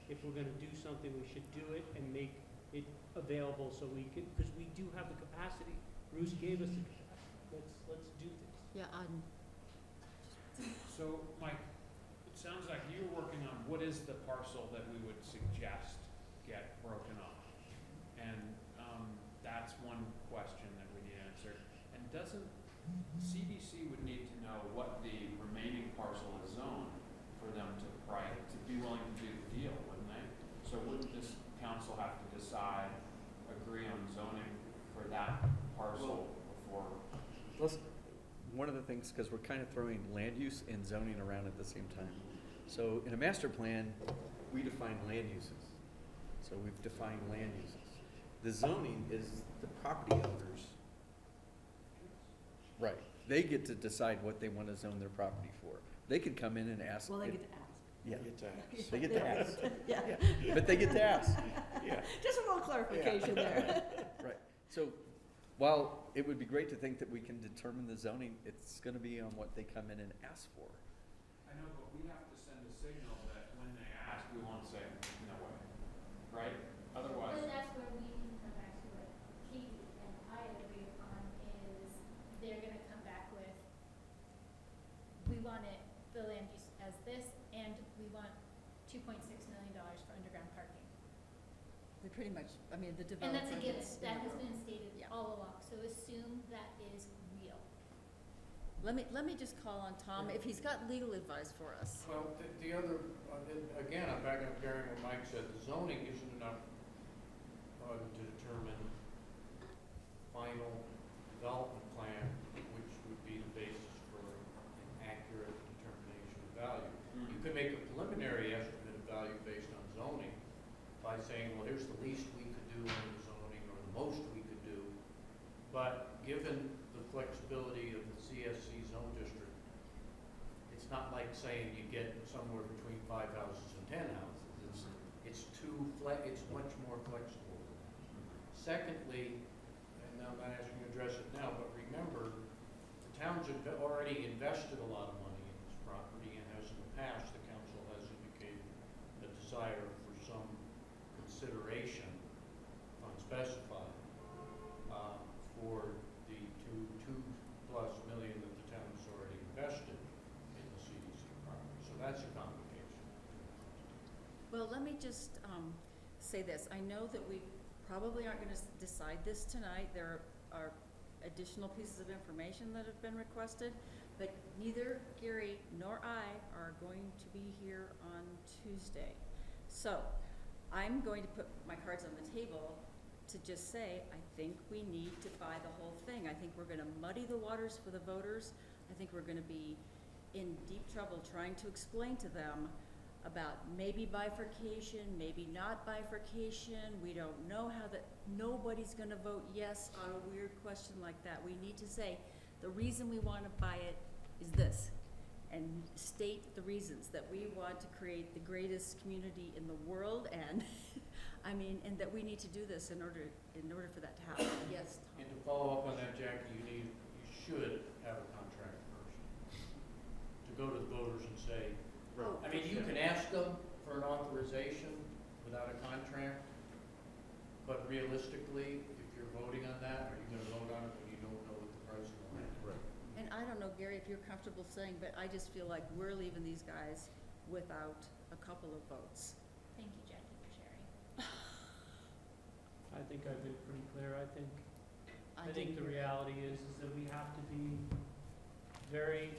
if we're gonna do something, we should do it and make it available so we can, because we do have the capacity. Bruce gave us the capacity. Let's do this. Yeah, So, Mike, it sounds like you're working on what is the parcel that we would suggest get broken up? And, that's one question that we need answered. And doesn't, CDC would need to know what the remaining parcel is zoned for them to be willing to do the deal, wouldn't they? So wouldn't this council have to decide, agree on zoning for that parcel before? One of the things, because we're kind of throwing land use and zoning around at the same time. So in a master plan, we define land uses. So we've defined land uses. The zoning is the property owners. Right. They get to decide what they want to zone their property for. They could come in and ask. well, they get to ask. Yeah. Get to ask. They get to ask. Yeah. But they get to ask. Yeah. Just a little clarification there. Right. So while it would be great to think that we can determine the zoning, it's going to be on what they come in and ask for. I know, but we have to send a signal that when they ask, we won't say, no way, right? Otherwise. Then that's where we can come back to what Katie and I agree upon is they're gonna come back with, we want it, the land use as this, and we want $2.6 million for underground parking. They pretty much, I mean, the And developer that's a given, gets in that the has room. been stated Yeah. all along, so assume that is real. Let me just call on Tom, if he's got legal advice for us. Well, the other, again, I'm back on carrying what Mike said, the zoning isn't enough to determine final development plan, which would be the basis for an accurate determination of value. You could make a preliminary estimate of value based on zoning by saying, well, here's the least we could do under the zoning, or the most we could do. But given the flexibility of the CSC zone district, it's not like saying you get somewhere between 5 houses and 10 houses. It's it's much more flexible. Secondly, and I'm not asking you to address it now, but remember, the town's already invested a lot of money in this property, and as in the past, the council has indicated a desire for some consideration, unspecified, for the two-plus million that the town has already invested in the CDC property. So that's a complication. Well, let me just say this. I know that we probably aren't going to decide this tonight. There are additional pieces of information that have been requested, but neither Gary nor I are going to be here on Tuesday. So I'm going to put my cards on the table to just say, I think we need to buy the whole thing. I think we're going to muddy the waters for the voters. I think we're going to be in deep trouble trying to explain to them about maybe bifurcation, maybe not bifurcation. We don't know how that, nobody's gonna vote yes on a weird question like that. We need to say, the reason we wanna buy it is this, and state the reasons that we want to create the greatest community in the world, and, I mean, and that we need to do this in order for that to happen. Yes, Tom? And to follow up on that, Jackie, you should have a contract first. To go to the voters and say, Oh, I mean, you can ask them for an authorization without a contract, but realistically, if you're voting on that, are you gonna vote on it when you don't know what the price will be? Right. And I don't know, Gary, if you're comfortable saying, but I just feel like we're leaving these guys without a couple of votes. Thank you, Jackie, for sharing. I think I've been pretty clear. I think didn't the hear that. reality is that we have to be very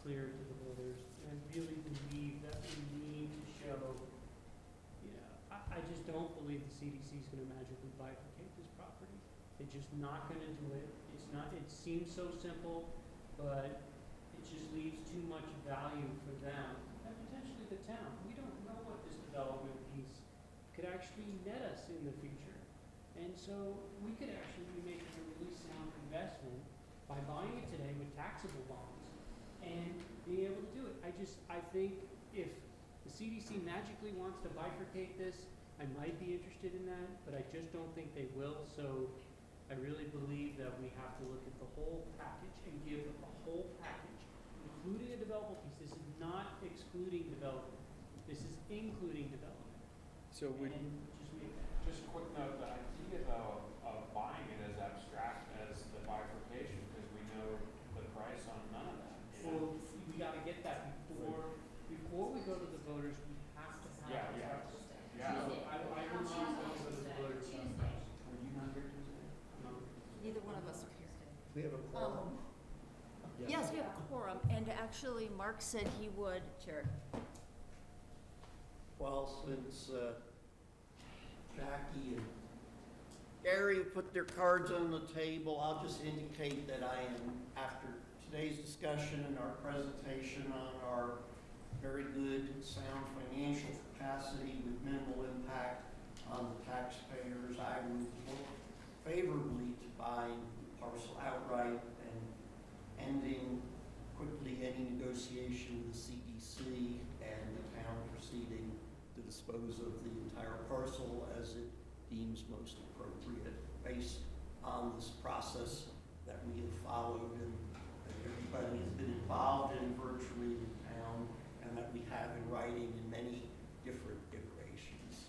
clear to the voters and really believe that we need to show, I just don't believe the CDC is gonna magically bifurcate this property. They're just not gonna do it. It seems so simple, but it just leaves too much value for them and potentially the town. We don't know what this development piece could actually net us in the future. And so we could actually be making a really sound investment by buying it today with taxable bonds and being able to do it. I think if the CDC magically wants to bifurcate this, I might be interested in that, but I just don't think they will. So I really believe that we have to look at the whole package and give the whole package, including a developable piece. This is not excluding development. This is including development. So we, And just make that. Just a quick note, the idea though of buying it as abstract as the bifurcation, because we know the price on none of that. Well, we gotta get that before we go to the voters, we have to have. Yeah, yeah. Yeah. So I will not go to the voters. Tuesday. Were you not here Tuesday? No. Neither one of us are here. We have a quorum. Yes, we have a quorum, and actually, Mark said he would, Chair. Well, since Jackie and Gary put their cards on the table, I'll just indicate that I am, after today's discussion and our presentation on our very good, sound financial capacity with minimal impact on the taxpayers, I would look favorably to buying the parcel outright and ending quickly any negotiation with the CDC and the town proceeding to dispose of the entire parcel as it deems most appropriate based on this process that we have followed and that everybody has been involved in virtually in town and that we have in writing in many different iterations.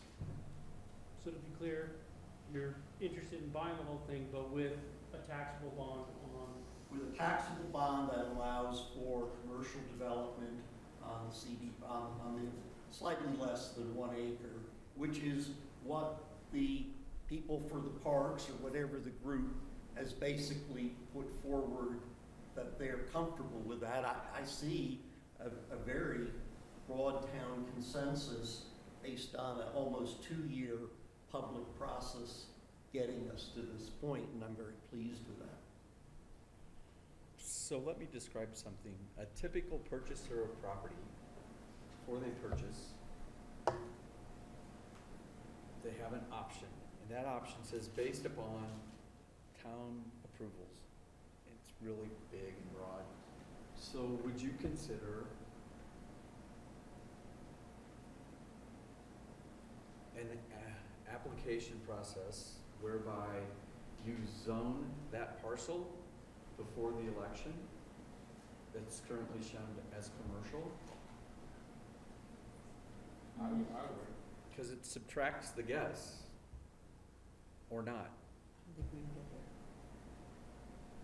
So to be clear, you're interested in buying the whole thing, but with a taxable bond on. With a taxable bond that allows for commercial development on the slightly less than 1 acre, which is what the people for the parks or whatever the group has basically put forward that they're comfortable with that. I see a very broad town consensus based on an almost 2-year public process getting us to this point, and I'm very pleased with that. So let me describe something. A typical purchaser of property, before they purchase, they have an option, and that option says based upon town approvals. It's really big and broad. So would you consider an application process whereby you zone that parcel before the election that's currently shown as commercial? I would. Because it subtracts the guess, or not. I don't think we can get there.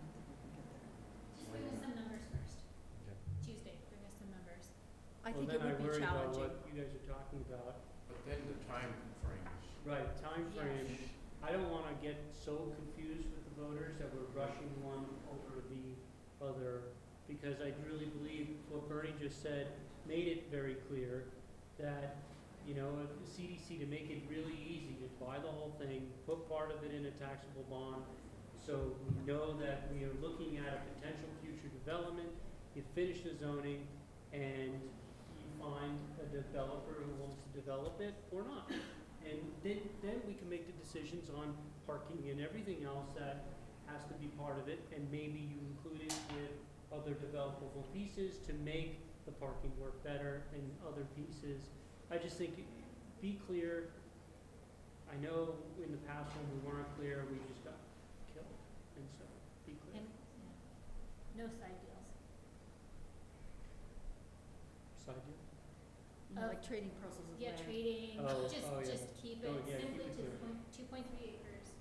I don't think we can get there. Just bring us some numbers first. Okay. Tuesday, bring us some numbers. I think it would be Well, then I worry about challenging. what you guys are talking about. But then the time frames. Right, time frame. I don't wanna get so confused with the voters that we're rushing one over the other, because I really believe what Bernie just said made it very clear that, you know, if the CDC, to make it really easy to buy the whole thing, put part of it in a taxable bond, so we know that we are looking at a potential future development, you finish the zoning, and you find a developer who wants to develop it or not. And then we can make the decisions on parking and everything else that has to be part of it, and maybe you include it with other developable pieces to make the parking work better and other pieces. I just think, be clear. I know in the past when we weren't clear, we just got killed, and so, be clear. And, yeah, no side deals. Side deal? Like trading parcels of Yeah, land. trading, Oh, just, oh, yeah. just keep Oh, it yeah, keep simply it to clear. 2.3 acres.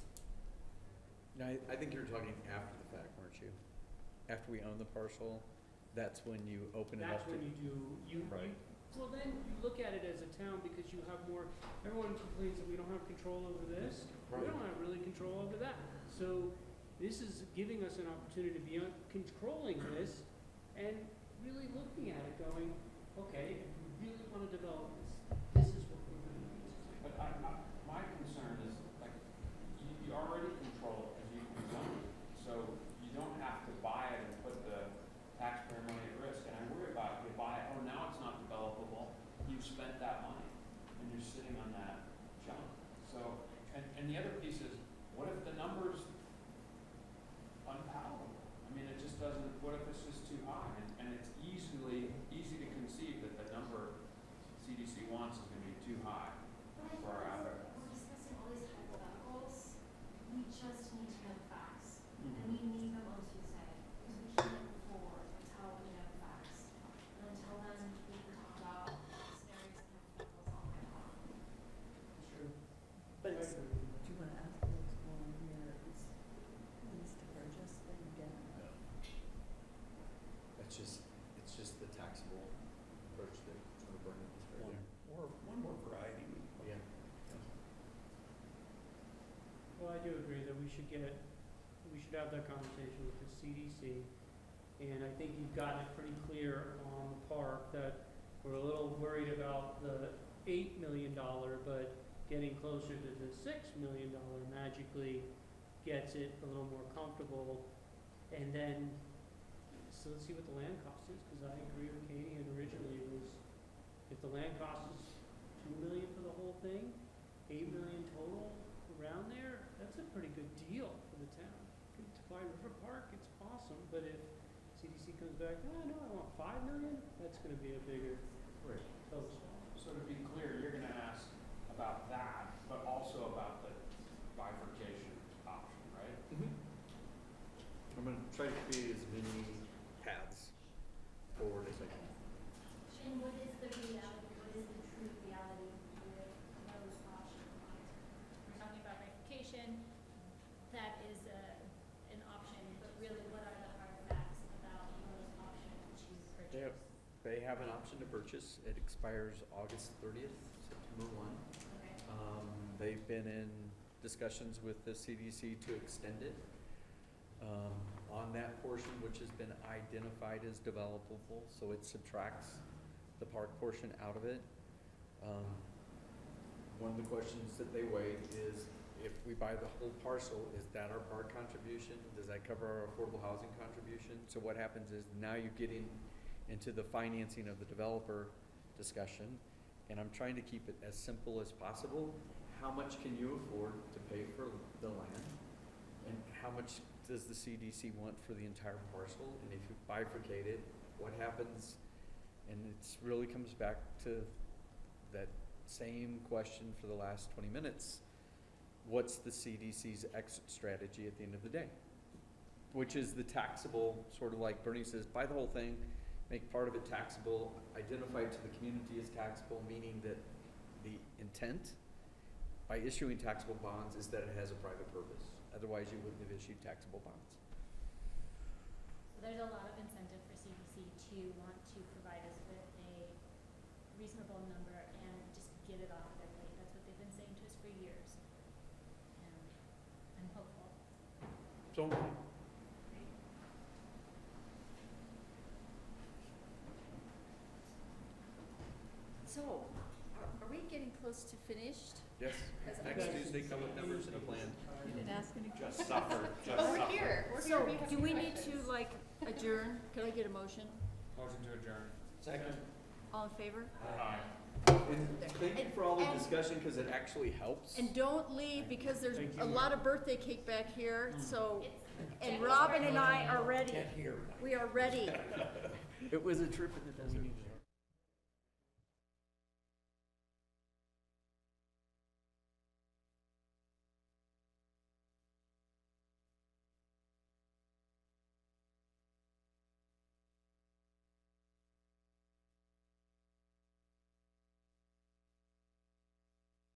No, I think you're talking after the fact, weren't you? After we own the parcel, that's when you open it up That's to. when you do, Right. well, then you look at it as a town because you have more, everyone complains that we don't have control over this. We Right. don't have really control over that. So this is giving us an opportunity to be controlling this and really looking at it going, okay, if we really want to develop this is what we're going to do. But my concern is, like, you already control as you can zone, so you don't have to buy it and put the taxpayer money at risk. And I worry about you buy it, oh, now it's not developable, you've spent that money, and you're sitting on that junk. So, and the other piece is, what if the number's unpalatable? I mean, it just doesn't, what if it's just too high? And it's easy to conceive that the number CDC wants is gonna be too high. But I think For our as effort. we're discussing all these hypotheticals, we just need to know the facts. Mm-hmm. And we need them on Tuesday, because we can't move forward until we know the facts. And until then, we can talk about scenarios and hypotheticals all night long. Sure. But it's, do you wanna ask what's going on here is lease to purchase thing again? It's just the taxable approach that sort of Bernie described there. One more variety. Yeah. Well, I do agree that we should have that conversation with the CDC. And I think you've gotten it pretty clear on the park that we're a little worried about the $8 million, but getting closer to the $6 million magically gets it a little more comfortable. And then, so let's see what the land cost is, because I agree with Katie, and originally it was, if the land cost is $2 million for the whole thing, $8 million total around there, that's a pretty good deal for the town. To buy River Park, it's awesome, but if CDC comes back, oh, no, I want $5 million, that's gonna be a bigger Right. toast. So to be clear, you're gonna ask about that, but also about the bifurcation option, right? I'm gonna try to create as many paths forward as I can. Shane, what is the reality, what is the true reality with those options? We're talking about bifurcation, that is an option, but really what are the hard facts about those options to purchase? They have an option to purchase. It expires August 30th, September 1. Okay. They've been in discussions with the CDC to extend it. On that portion, which has been identified as developable, so it subtracts the park portion out of it. One of the questions that they weigh is, if we buy the whole parcel, is that our park contribution? Does that cover our affordable housing contribution? So what happens is, now you're getting into the financing of the developer discussion, and I'm trying to keep it as simple as possible. How much can you afford to pay for the land? And how much does the CDC want for the entire parcel? And if you bifurcate it, what happens? And it's really comes back to that same question for the last 20 minutes. What's the CDC's exit strategy at the end of the day? Which is the taxable, sort of like Bernie says, buy the whole thing, make part of it taxable, identify it to the community as taxable, meaning that the intent by issuing taxable bonds is that it has a private purpose. Otherwise, you wouldn't have issued taxable bonds. So there's a lot of incentive for CDC to want to provide us with a reasonable number and just get it off their plate. That's what they've been saying to us for years. And I'm hopeful. So, So, are we getting close to finished? yes, 'Cause next okay. Tuesday, come with numbers and a plan. You didn't ask any questions. Just suffer, just Oh, we're suffer. here, we're So, here. Do we need to like adjourn? Can I get a motion? Motion to adjourn. Second. All in favor? Aye. And thank you for all the And- discussion, because it actually helps. And don't leave, because there's Thank a you. lot of birthday cake back here, so, It's and Jack's Robin and birthday. I are ready. Can't hear. We are ready. It was a trip in the desert.